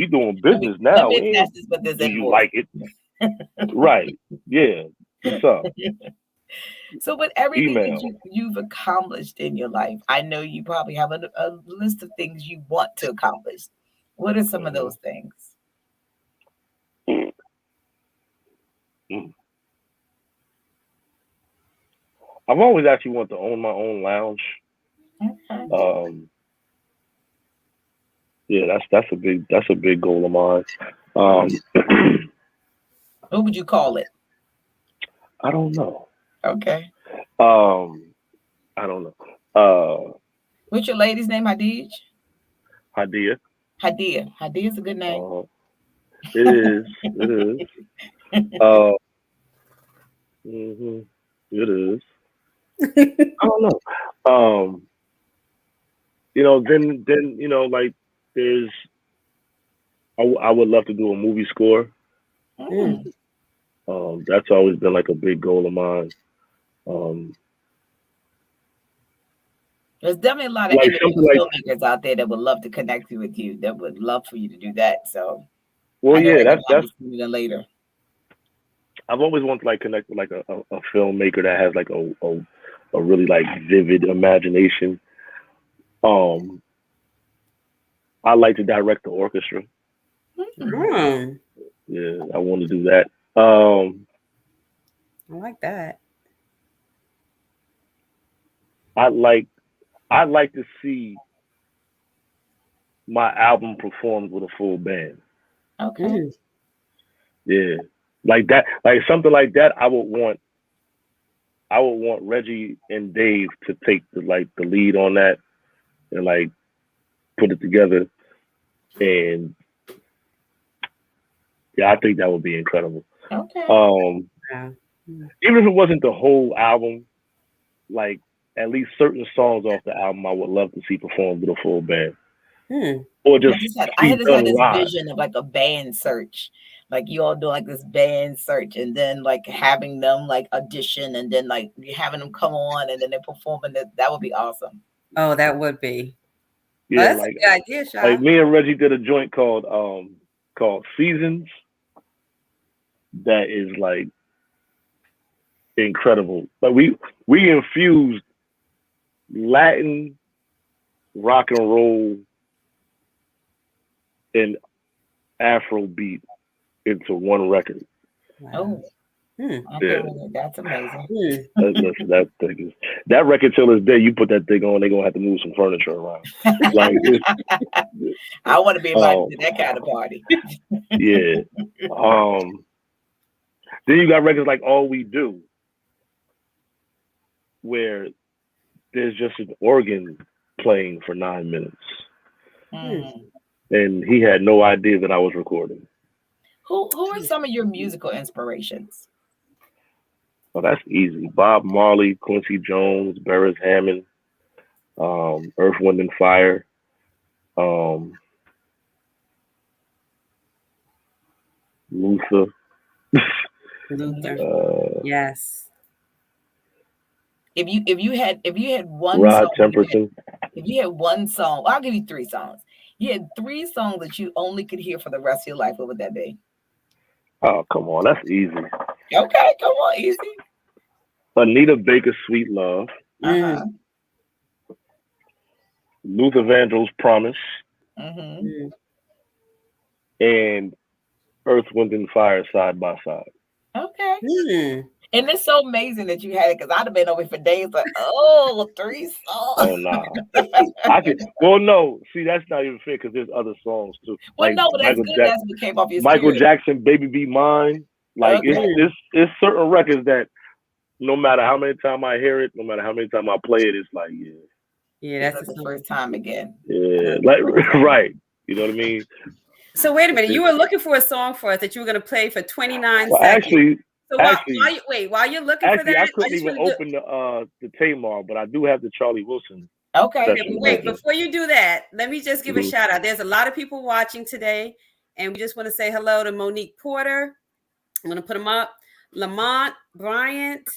doing let me business let now. me We attach ain't, this with this do you invoice. like it? Right. Yeah. What's up? So, with everything that Email. you've accomplished in your life, I know you probably have a list of things you want to accomplish. What are some of Hmm. those things? I've always actually wanted to own my own lounge. Okay. Um, yeah, that's a big goal of mine. Um, What would you call it? I don't know. Okay. Um, I don't know. What's your lady's name? Hadij? Idea. Hadia. Hadia is a good name. Uh, it is. It is. Uh, hmm It is. I don't know. Then like there's. I would love to do a movie score. Mm. That's always been like a big goal of mine. Um, There's definitely a lot of like something independent like, filmmakers out there that would love to connect you with you. That would love for you to do that. So well, I know yeah, they're gonna have that's you sooner than later. I've always wanted to like connect with like a filmmaker that has like a really like vivid imagination. Um, I like to direct the orchestra. Hmm. Mm. Yeah, I want to do that. Um, I like that. I like I like to see my album performed with a full band. Okay. Mm. Yeah, like that, like something like that. I would want Reggie and Dave to take the lead on that and like put it together. And yeah, I think that would be incredible. Okay. Um, Yeah. Mm. even if it wasn't the whole album, like at least certain songs off the album, I would love to see performed with a full band, Mm. or just I see had just had done this live. vision of like a band search. Like you all doing like this band search and then like having them like audition and then like having them come on and then they're performing it. That would be awesome. Oh, that would be. Oh, Yeah, that's a good idea, like Sha. me and Reggie did a joint called Seasons that is like incredible. Like we infused Latin rock and roll and Afro beat into one record. Wow. Oh, Mm. okay. Yeah, That's amazing. Mm. that thing is that record till this day. You put that thing on, they're gonna have to move some furniture around. Like it's I want to be invited um to that kind of party. yeah. Um then you got records like All We Do, where there's just an organ playing for 9 minutes. Mm. Hmm. And he had no idea that I was recording. Who are some of your musical inspirations? Oh, that's easy. Bob Marley, Quincy Jones, Beres Hammond, Earth, Wind and Fire, um, Luther, Luther. uh, Yes. If you had one Rod song Temperton. if you had one song, I'll give you three songs. You had three songs that you only could hear for the rest of your life. What would that be? Oh, come on, that's easy. Okay, come on, easy. Anita Baker, Sweet Love, Mm. Uh-huh. Luther Vandross, Promise, Mm-hmm. Mm. and Earth, Wind and Fire, Side by Side. Okay. Mm. And it's so amazing that you had it because I'd have been over for days like, oh, three Oh songs. nah, I could. Well, no, see that's not even fair because there's other songs too, Well, like no, but that's good. That's what came off your Michael spirit. Jackson, "Baby Be Mine." Like Okay. it's certain records that no matter how many times I hear it, no matter how many times I play it, it's like Yeah, It's that's like the the song. first time again. yeah, That's the like first time. right. You know what I mean? So wait a minute. It's, You were looking for a song for us that you were going to play for 29 well, seconds. So actually, while you're looking for that, I I couldn't just even want to do. open the Tamar, but I do have the Charlie Wilson Okay. Okay, but special wait, version. before you do that, let me just give a Mhm. shout out. There's a lot of people watching today, and we just want to say hello to Monique Porter. I'm going to put them up. Lamont Bryant.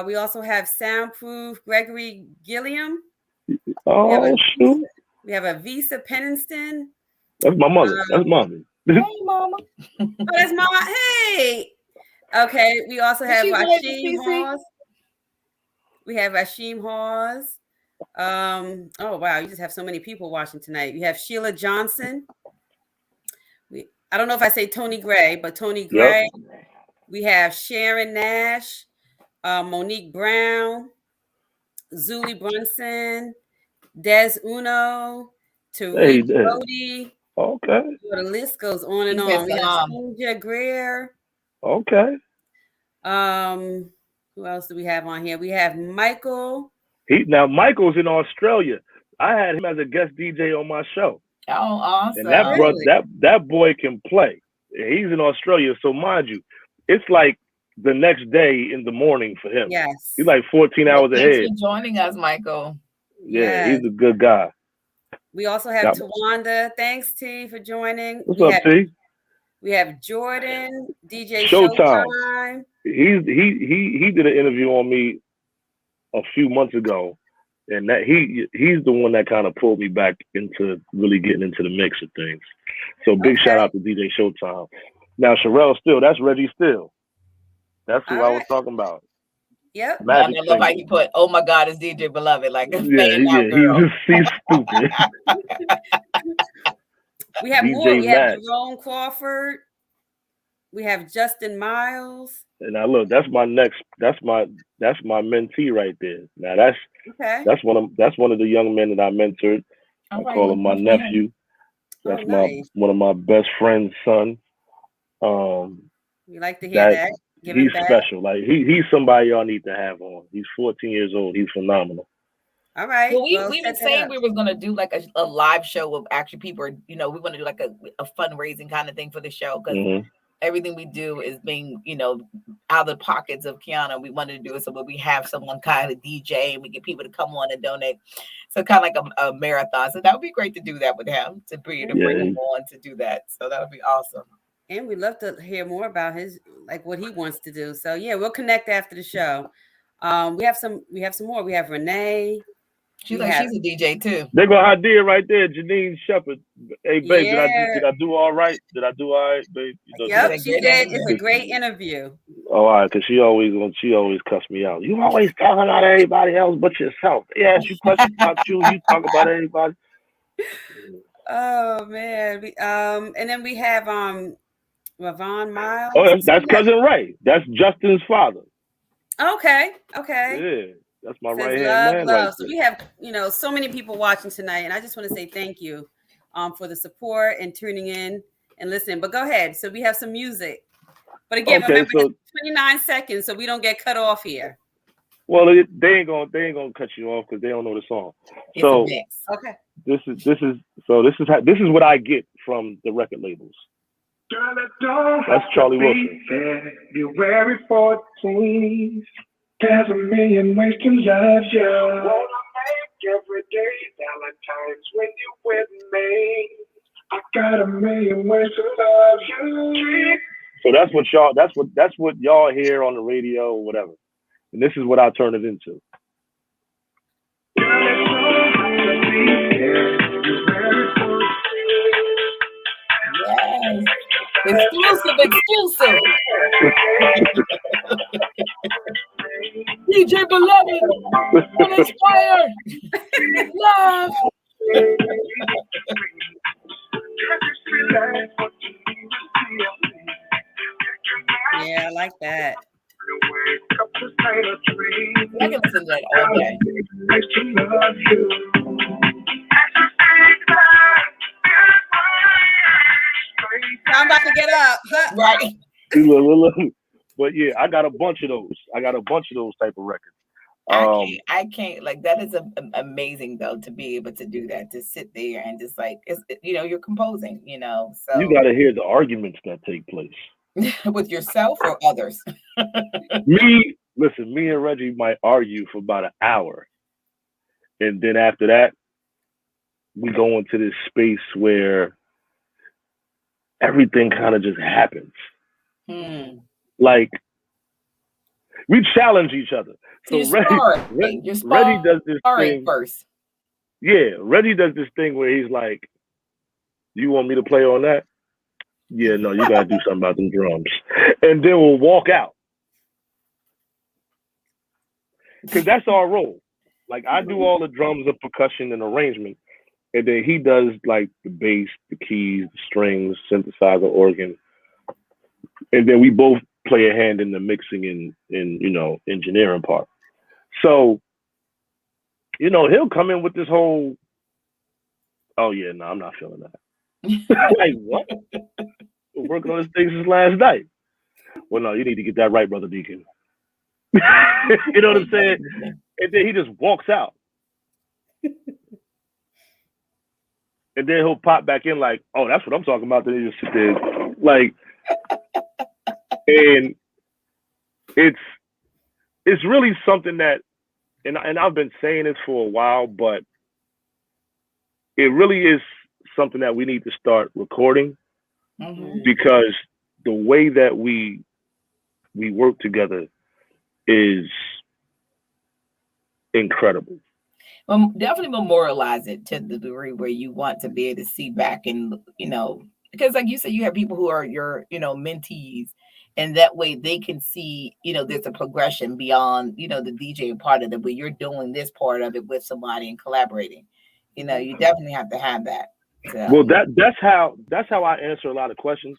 We also have Soundproof Gregory Gilliam. We have a Oh shoot, Visa Pennington. that's my mother. That's mommy. Hey, mama. Oh, that's my hey. Okay, we also Is have she related to Ashim CC? Hawes. We have Ashim Hawes. Oh wow, you just have so many people watching tonight. We have Sheila Johnson. I don't know if I say Tony Gray, but Tony Yep. Gray. We have Sharon Nash, Monique Brown, Zuli Brunson, Des Uno, Hey, Tariq there. Brody. Okay. The list goes on He and says, on. We have Sonja Greer. Okay. Who else do we have on here? We have Michael. Now Michael's in Australia. I had him as a guest DJ on my show. oh, And that awesome. brother, Really? that boy can play. He's in Australia, so mind you, it's like the next day in the morning for him. Yes. He's like 14 Well, hours thanks ahead. for joining us, Michael. Yeah, Yes. he's a good guy. We also have Got- Tawanda. Thanks, T, for joining. What's up, T? We have Jordan, DJ Showtime. Showtime. He did an interview on me a few months ago, and that he's the one that kind of pulled me back into really getting into the mix of things. So big shout out to DJ Showtime. Now Sherelle Still, that's Reggie Still. That's who I was talking about. Yep. Magic I love how you put, "Oh my God, it's DJ Beloved," like a fan out girl. He's stupid. We have DJ more. We have Matt. Jerome Crawford. We have Justin Miles. And now look, that's my mentee right there. Now that's one of the young men that I mentored. I call him my nephew. That's one of my best friend's son. We like to hear that. He's special. Like he's somebody y'all need to have on. He's 14 years old. He's phenomenal. All right. Well, we've been saying we were going to do like a live show of actually people. We want to do like a fundraising kind of thing for the show because everything we do is being, out of the pockets of Kiana. We wanted to do it so that we have someone kind of DJ and we get people to come on and donate. So kind of like a marathon. So that would be great to do that with him, to bring him on to do that. So that would be awesome. And we'd love to hear more about what he wants to do. So yeah, we'll connect after the show. We have some more. We have Renee. She's a DJ too. There go idea right there, Janine Shepherd. Hey babe, did I do all right? Did I do all right, babe? Yep, she said it's a great interview. Oh, all right, because she always cuss me out. You always talking about everybody else but yourself. They ask you questions about you talk about everybody. Oh man. And then we have Ravon Miles. Oh, that's cousin Ray. That's Justin's father. Okay. Yeah. That's my right love. hand man. Right so we have, so many people watching tonight, and I just want to say thank you for the support and tuning in and listening. But go ahead. So we have some music. But again, remember it's 29 seconds, so we don't get cut off here. Well, they ain't gonna cut you off because they don't know the song. So okay. This is what I get from the record labels. That's Charlie Wilson. February 14th. There's a million ways to love you. Wanna make every day Valentine's when you with me. I got a million ways to love you. So that's what y'all hear on the radio or whatever. And this is what I turn it into. Yes. Exclusive. DJ Beloved, uninspired, love. Yeah, I like that. I can listen to that all day. I'm about to get up. Right. But yeah, I got a bunch of those. Type of records. I can't like that is amazing though to be able to do that, to sit there and just like you're composing, so you got to hear the arguments that take place with yourself or others. Me and Reggie might argue for about an hour, and then after that, we go into this space where everything kind of just happens. Like we challenge each other. So Reggie does this thing first. Yeah, Reggie does this thing where he's like, "You want me to play on that? Yeah, no, you gotta do something about them drums." And then we'll walk out. Because that's our role. Like I do all the drums and percussion and arrangement. And then he does like the bass, the keys, the strings, synthesizer, organ. And then we both play a hand in the mixing and engineering part. So, he'll come in with this whole, "Oh yeah, no, I'm not feeling that." Like, what? We're working on this thing since last night. Well, no, you need to get that right, Brother Deacon. You know what I'm saying? And then he just walks out. And then he'll pop back in like, "Oh, that's what I'm talking about." Then he just sit there like, and it's really something that, and I've been saying this for a while, but it really is something that we need to start recording Mm-hmm. because the way that we work together is incredible. Definitely memorialize it to the degree where you want to be able to see back and because like you said, you have people who are your mentees, and that way they can see there's a progression beyond the DJ part of it, but you're doing this part of it with somebody and collaborating. You definitely have to have that. Well, So that's how I answer a lot of questions.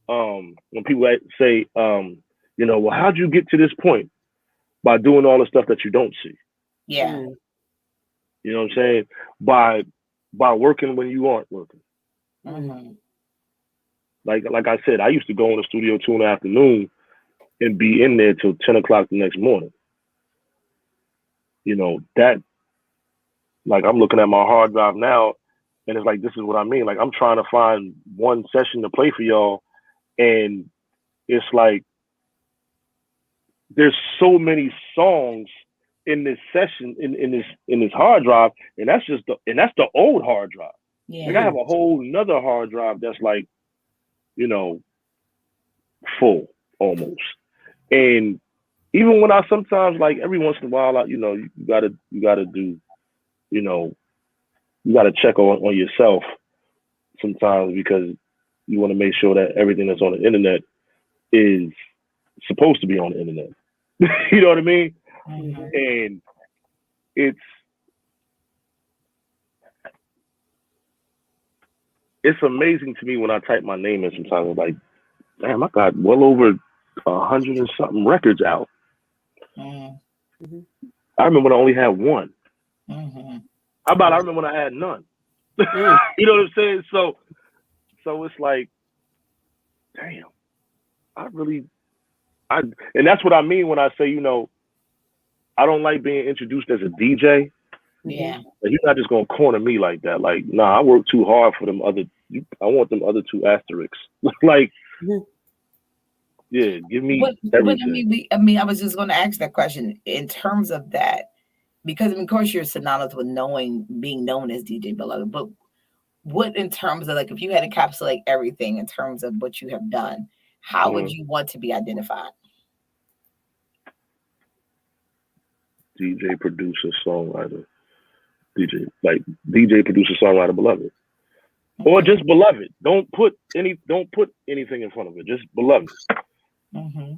When people say, well, how'd you get to this point? By doing all the stuff that you don't see. yeah. You know what I'm saying? By working when you aren't working. Mm-hmm. Like I said, I used to go in the studio 2 in the afternoon and be in there till 10 o'clock the next morning. That, like, I'm looking at my hard drive now, and it's like, this is what I mean. Like, I'm trying to find one session to play for y'all, and it's like there's so many songs in this session in this hard drive, and that's the old hard drive. Like, I Yeah. have a whole nother hard drive that's like, full almost. And even when I sometimes, like, every once in a while, you gotta do, you gotta check on yourself sometimes, because you want to make sure that everything that's on the internet is supposed to be on the internet. You know what I mean? Mm-hmm. And it's amazing to me when I type my name in. Sometimes I'm like, damn, I got well over 100 and something records out. Mm-hmm. I remember when I only had one. Mm-hmm. How about I remember when I had none? You know what I'm saying? So it's like, damn, and that's what I mean when I say, I don't like being introduced as a DJ. Yeah. Like, you're not just gonna corner me like that. Like, nah, I work too hard for them other. I want them other two asterisks. Like, yeah, give me But I everything. mean, I was just going to ask that question in terms of that, because of course you're synonymous with being known as DJ Beloved. But what in terms of, like, if you had to encapsulate everything in terms of what you have done, how would you want to be identified? DJ, producer, songwriter. DJ, producer, songwriter, beloved, or just beloved. Don't put anything in front of it. Just beloved. Mm-hmm.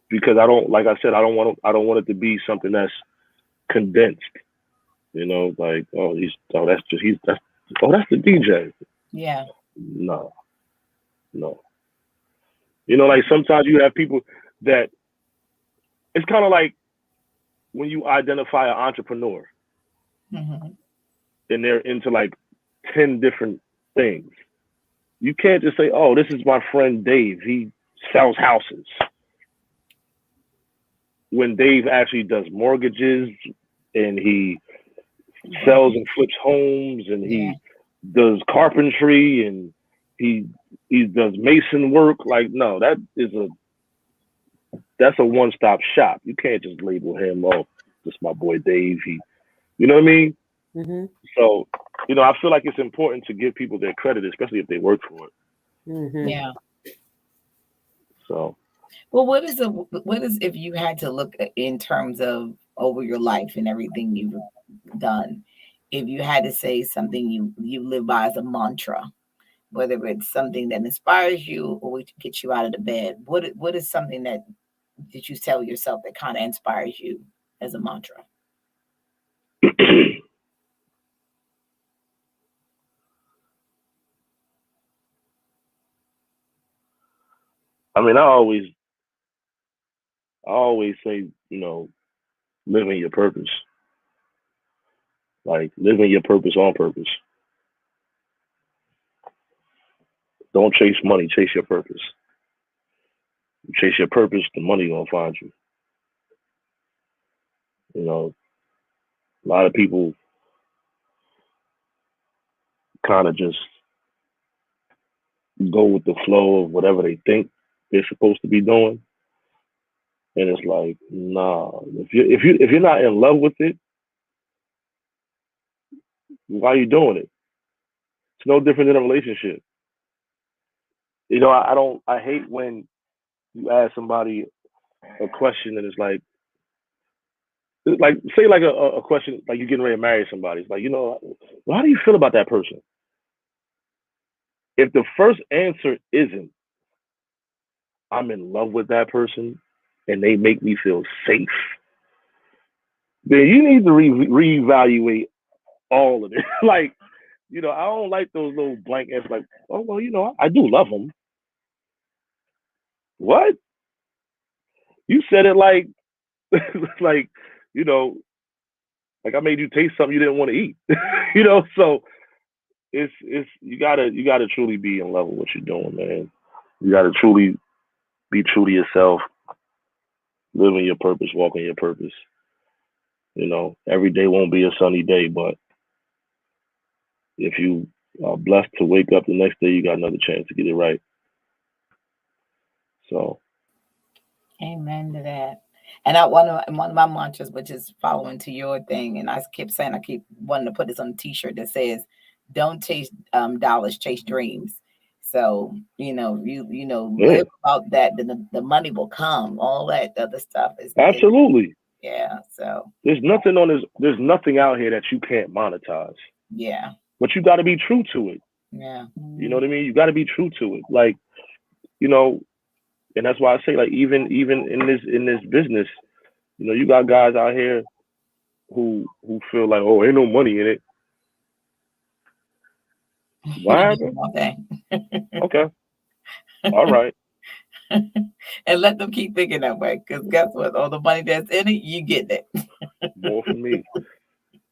Because I don't, like I said, I don't want it to be something that's condensed. Like, that's the DJ. Yeah. No. Like, sometimes you have people that it's kind of like when you identify an entrepreneur, Mm-hmm. and they're into like 10 different things. You can't just say, oh, this is my friend Dave. He sells houses. When Dave actually does mortgages, and he sells and flips homes, and he does carpentry, and he does mason work. Like, no, that's a one-stop shop. You can't just label him, oh, this is my boy Dave. You know what I mean? Mm-hmm. So, I feel like it's important to give people their credit, especially if they work for it. Mm-hmm. Yeah. So, well, what is if you had to look in terms of over your life and everything you've done, if you had to say something you live by as a mantra, whether it's something that inspires you or gets you out of the bed, what is something that you tell yourself that kind of inspires you as a mantra? I mean, I always say, living your purpose. Like, living your purpose on purpose. Don't chase money, chase your purpose. You chase your purpose, the money gonna find you. A lot of people kind of just go with the flow of whatever they think they're supposed to be doing, and it's like, nah. If you're not in love with it, why are you doing it? It's no different than a relationship. You know, I don't. I hate when you ask somebody a question and it's like say like a question like you're getting ready to marry somebody. It's like, you know, well, how do you feel about that person? If the first answer isn't I'm in love with that person and they make me feel safe, then you need to reevaluate all of it. Like, you know, I don't like those little blank answers like, oh well, you know, I do love them. What? You said it like like, you know, like I made you taste something you didn't want to eat. You know, so it's you gotta truly be in love with what you're doing, man. You gotta truly be true to yourself, live in your purpose, walk in your purpose. You know, every day won't be a sunny day, but if you are blessed to wake up the next day, you got another chance to get it right. So, Amen to that. And I one of my mantras, which is following to your thing, and I keep saying I keep wanting to put this on a T-shirt that says, "Don't chase dollars, chase dreams." So you know yeah, live about that, then the money will come. All that other stuff is absolutely. yeah. So There's nothing out here that you can't monetize, yeah, but you got to be true to it. yeah, You know what I mean? You got to be true to it. Like, you know, and that's why I say, like, even in this business, you know, you got guys out here who feel like, oh, ain't no money in it. What happened? okay. Okay, all right. And let them keep thinking that way, because guess what? All the money that's in it, you get it. More for me.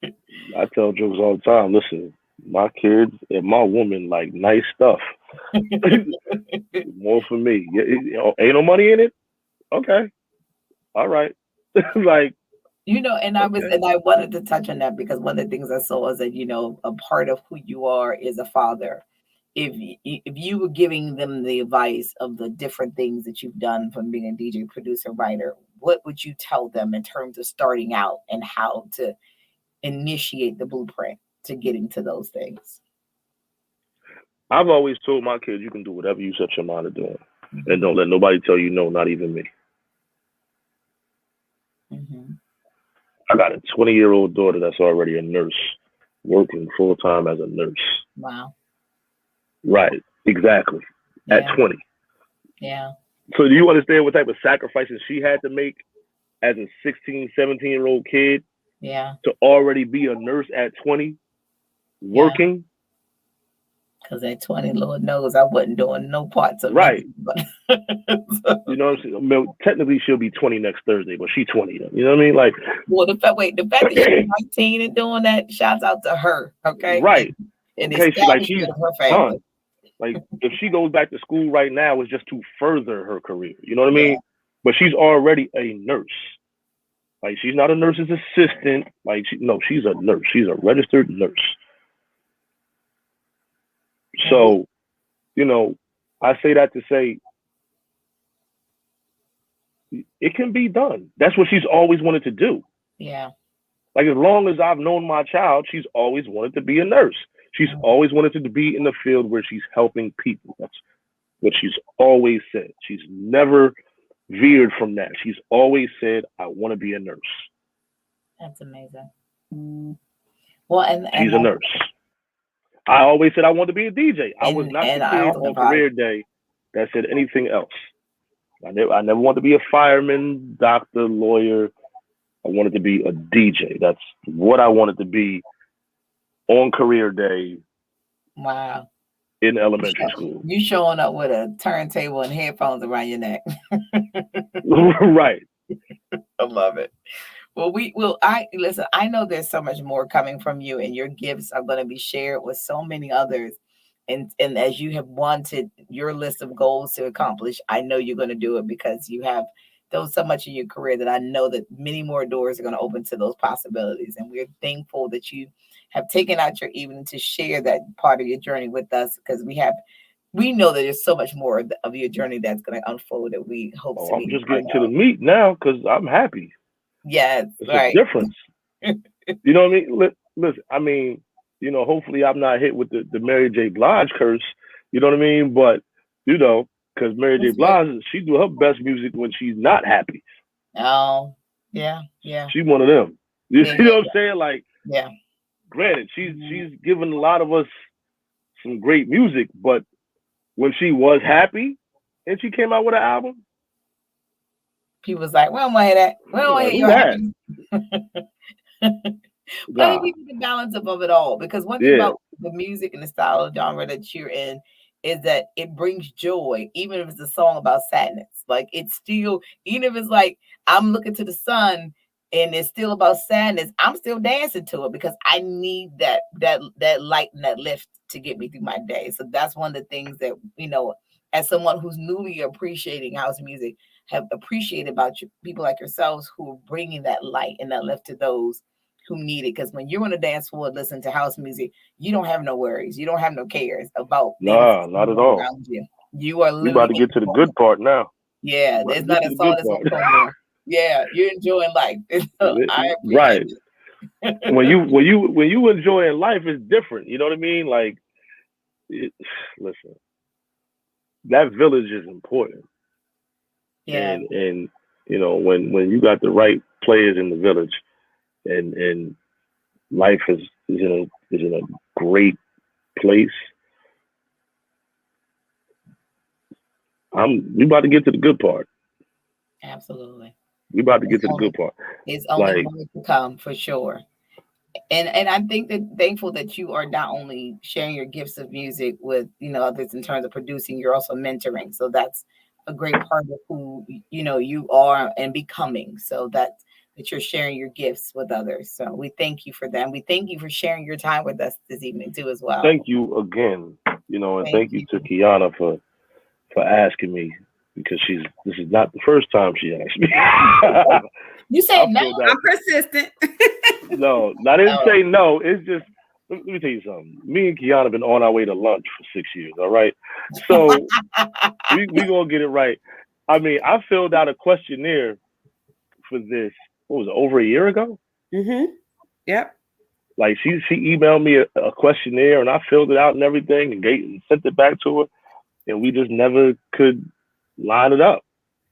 I tell jokes all the time. Listen, my kids and my woman like nice stuff. More for me. Ain't no money in it. Okay, all right. Like, And okay, I wanted to touch on that because one of the things I saw is that a part of who you are is a father. If you were giving them the advice of the different things that you've done from being a DJ, producer, writer, what would you tell them in terms of starting out and how to initiate the blueprint to getting to those things? I've always told my kids you can do whatever you set your mind to doing, and Hmm. don't let nobody tell you no, not even me. Hmm. I got a 20-year-old daughter that's already a nurse, working full time as a nurse. Wow. Right, exactly. At Yeah. 20. Yeah. So do you understand what type of sacrifices she had to make as a 16, 17-year-old kid Yeah. to already be a nurse at 20, Yeah. working? Because at 20, Lord knows I wasn't doing no parts of Right. nothing. But You know what I'm saying? I mean, technically, she'll be 20 next Thursday, but she's 20. You know what I mean? Like, well, the fact that she's 19 and doing that, shouts out to her, okay? right. And the Okay, she's establishment of her family. done. Like, if she goes back to school right now, it's just to further her career. You know what I Yeah. mean? But she's already a nurse. Like, she's not a nurse's assistant. Like, no, she's a nurse. She's a registered nurse. And we, So, you know, I say that to say it can be done. That's what she's always wanted to do. yeah. Like, as long as I've known my child, she's always wanted to be a nurse. She's Mm. always wanted to be in the field where she's helping people. That's what she's always said. She's never veered from that. She's always said, I want to be a nurse. That's amazing. Well, She's a nurse. I always said I wanted to be a DJ. I was not the and I kid also on probably, career day that said anything else. I never wanted to be a fireman, doctor, lawyer. I wanted to be a DJ. That's what I wanted to be on career day wow. in elementary school. You showing up with a turntable and headphones around your neck. Right. I love it. Well, I listen, I know there's so much more coming from you, and your gifts are going to be shared with so many others. And as you have wanted your list of goals to accomplish, I know you're going to do it because you have done so much in your career that I know that many more doors are going to open to those possibilities. And we're thankful that you have taken out your evening to share that part of your journey with us, because we know that there's so much more of your journey that's going to unfold that we hope to Oh, be I'm a just part getting to the of. meat now because I'm happy. Yes, It's a right. difference. You know what I mean? Listen, I mean, you know, hopefully I'm not hit with the Mary J. Blige curse. You know what I mean? But You know, because Mary J. That's good. Blige, she do her best music when she's not happy. Oh, yeah, yeah, She one of them. You yeah, know yeah, what I'm saying? Like, yeah. granted, Mhm. she's given a lot of us some great music, but when she was happy and she came out with an album, People was like, we don't want to hear that. We don't you're want to like, hear who your that? happiness. But he Nah, gives you the balance of it all. Because one thing yeah, about the music and the style of genre that you're in is that it brings joy, even if it's a song about sadness. Like it's still, even if it's like I'm looking to the sun and it's still about sadness, I'm still dancing to it because I need that light and that lift to get me through my day. So that's one of the things that as someone who's newly appreciating house music, have appreciated about you, people like yourselves who are bringing that light and that lift to those who need it. Because when you're on a dance floor listening to house music, you don't have no worries. You don't have no cares about things nah, that's not going at on all. around you. You are We about literally to in get to the the good part now. yeah, We about there's to get not to a the song good that's part. gonna come on. Yeah, you're enjoying life. I appreciate Right. it. When you enjoying life, it's different. You know what I mean? Like, it, listen, that village is important, Yeah, and when you got the right players in the village, and life is in a great place. We about to get to the good part. absolutely. We about to It's get to the only good part. it's only Like, more to come for sure. And I think that thankful that you are not only sharing your gifts of music with others in terms of producing, you're also mentoring. So that's a great part of who you are and becoming. So that you're sharing your gifts with others. So we thank you for them. We thank you for sharing your time with us this evening too as well. thank you again. And Thank thank you you. to Kiana for asking me because this is not the first time she asked me. You I said no. filled out. I'm persistent. No, I didn't Oh, say no. It's just let me tell you something. Me and Kiana been on our way to lunch for 6 years. All right, so we gonna get it right. I mean, I filled out a questionnaire for this. What was it? Over a year ago. Mm-hmm. Yep. Like she emailed me a questionnaire and I filled it out and everything and sent it back to her and we just never could line it up.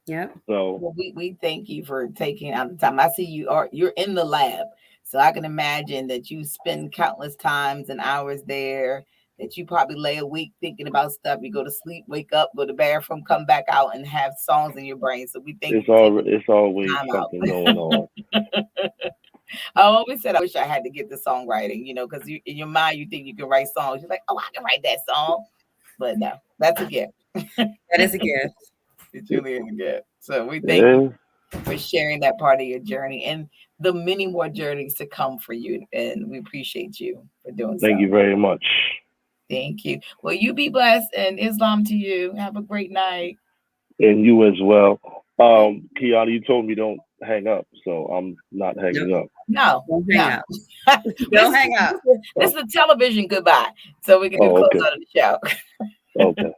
Yep. So well, we thank you for taking out the time. I see you're in the lab, so I can imagine that you spend countless times and hours there. That you probably lay a week thinking about stuff. You go to sleep, wake up, go to the bathroom, come back out, and have songs in your brain. So we thank you for taking it's always time out. something going on. I always said I wish I had to get the songwriting, because in your mind you think you can write songs. You're like, oh, I can write that song, but no, that's a gift. That is a gift. It truly is a gift. So we thank you Yeah. for sharing that part of your journey and the many more journeys to come for you. And we appreciate you for doing Thank you so. very much. Thank you. Well, you be blessed and Islam to you. Have a great night. And you as well. Thank you. Kiana, you told me don't hang up, so I'm not Nope. hanging up. No, Don't hang no. up. this, Don't hang up. this is a television goodbye. So we can do Oh, close okay. out of the show. Okay.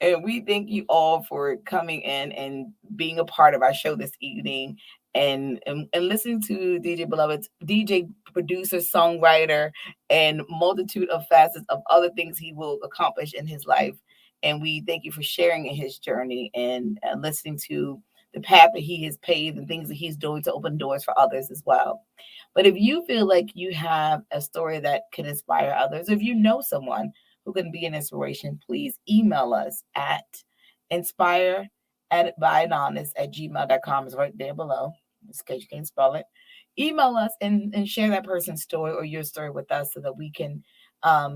And we thank you all for coming in and being a part of our show this evening and listening to DJ Beloved's DJ producer, songwriter, and multitude of facets of other things he will accomplish in his life. And we thank you for sharing in his journey and listening to the path that he has paved and things that he's doing to open doors for others as well. But if you feel like you have a story that can inspire others, if you know someone who can be an inspiration, please email us at inspire at gmail.com. It's right there below, in case you can't spell it. Email us and share that person's story or your story with us so that we can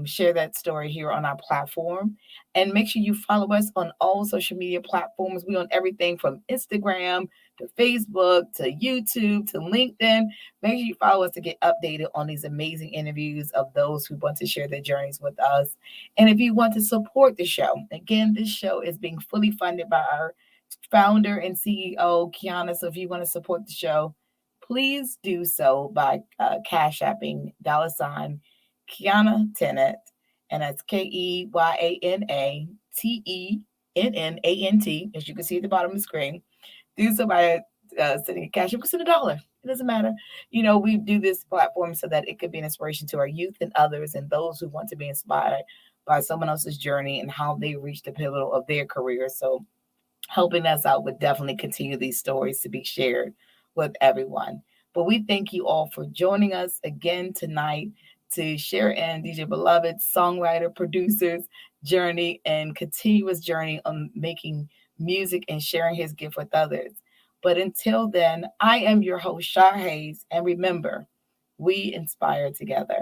share that story here on our platform. And make sure you follow us on all social media platforms. We on everything from Instagram to Facebook to YouTube to LinkedIn. Make sure you follow us to get updated on these amazing interviews of those who want to share their journeys with us. And if you want to support the show, again, this show is being fully funded by our founder and CEO, Kiana. So if you want to support the show, please do so by cash apping $ Kiana Tennant. And that's KEYANATENNANT, as you can see at the bottom of the screen. Do so by sending a cash. You can send $1. It doesn't matter. We do this platform so that it could be an inspiration to our youth and others and those who want to be inspired by someone else's journey and how they reached the pivotal of their career. So helping us out would definitely continue these stories to be shared with everyone. But we thank you all for joining us again tonight to share in DJ Beloved's songwriter, producer's journey and continuous journey on making music and sharing his gift with others. But until then, I am your host, Shar Hayes, and remember, we inspire together.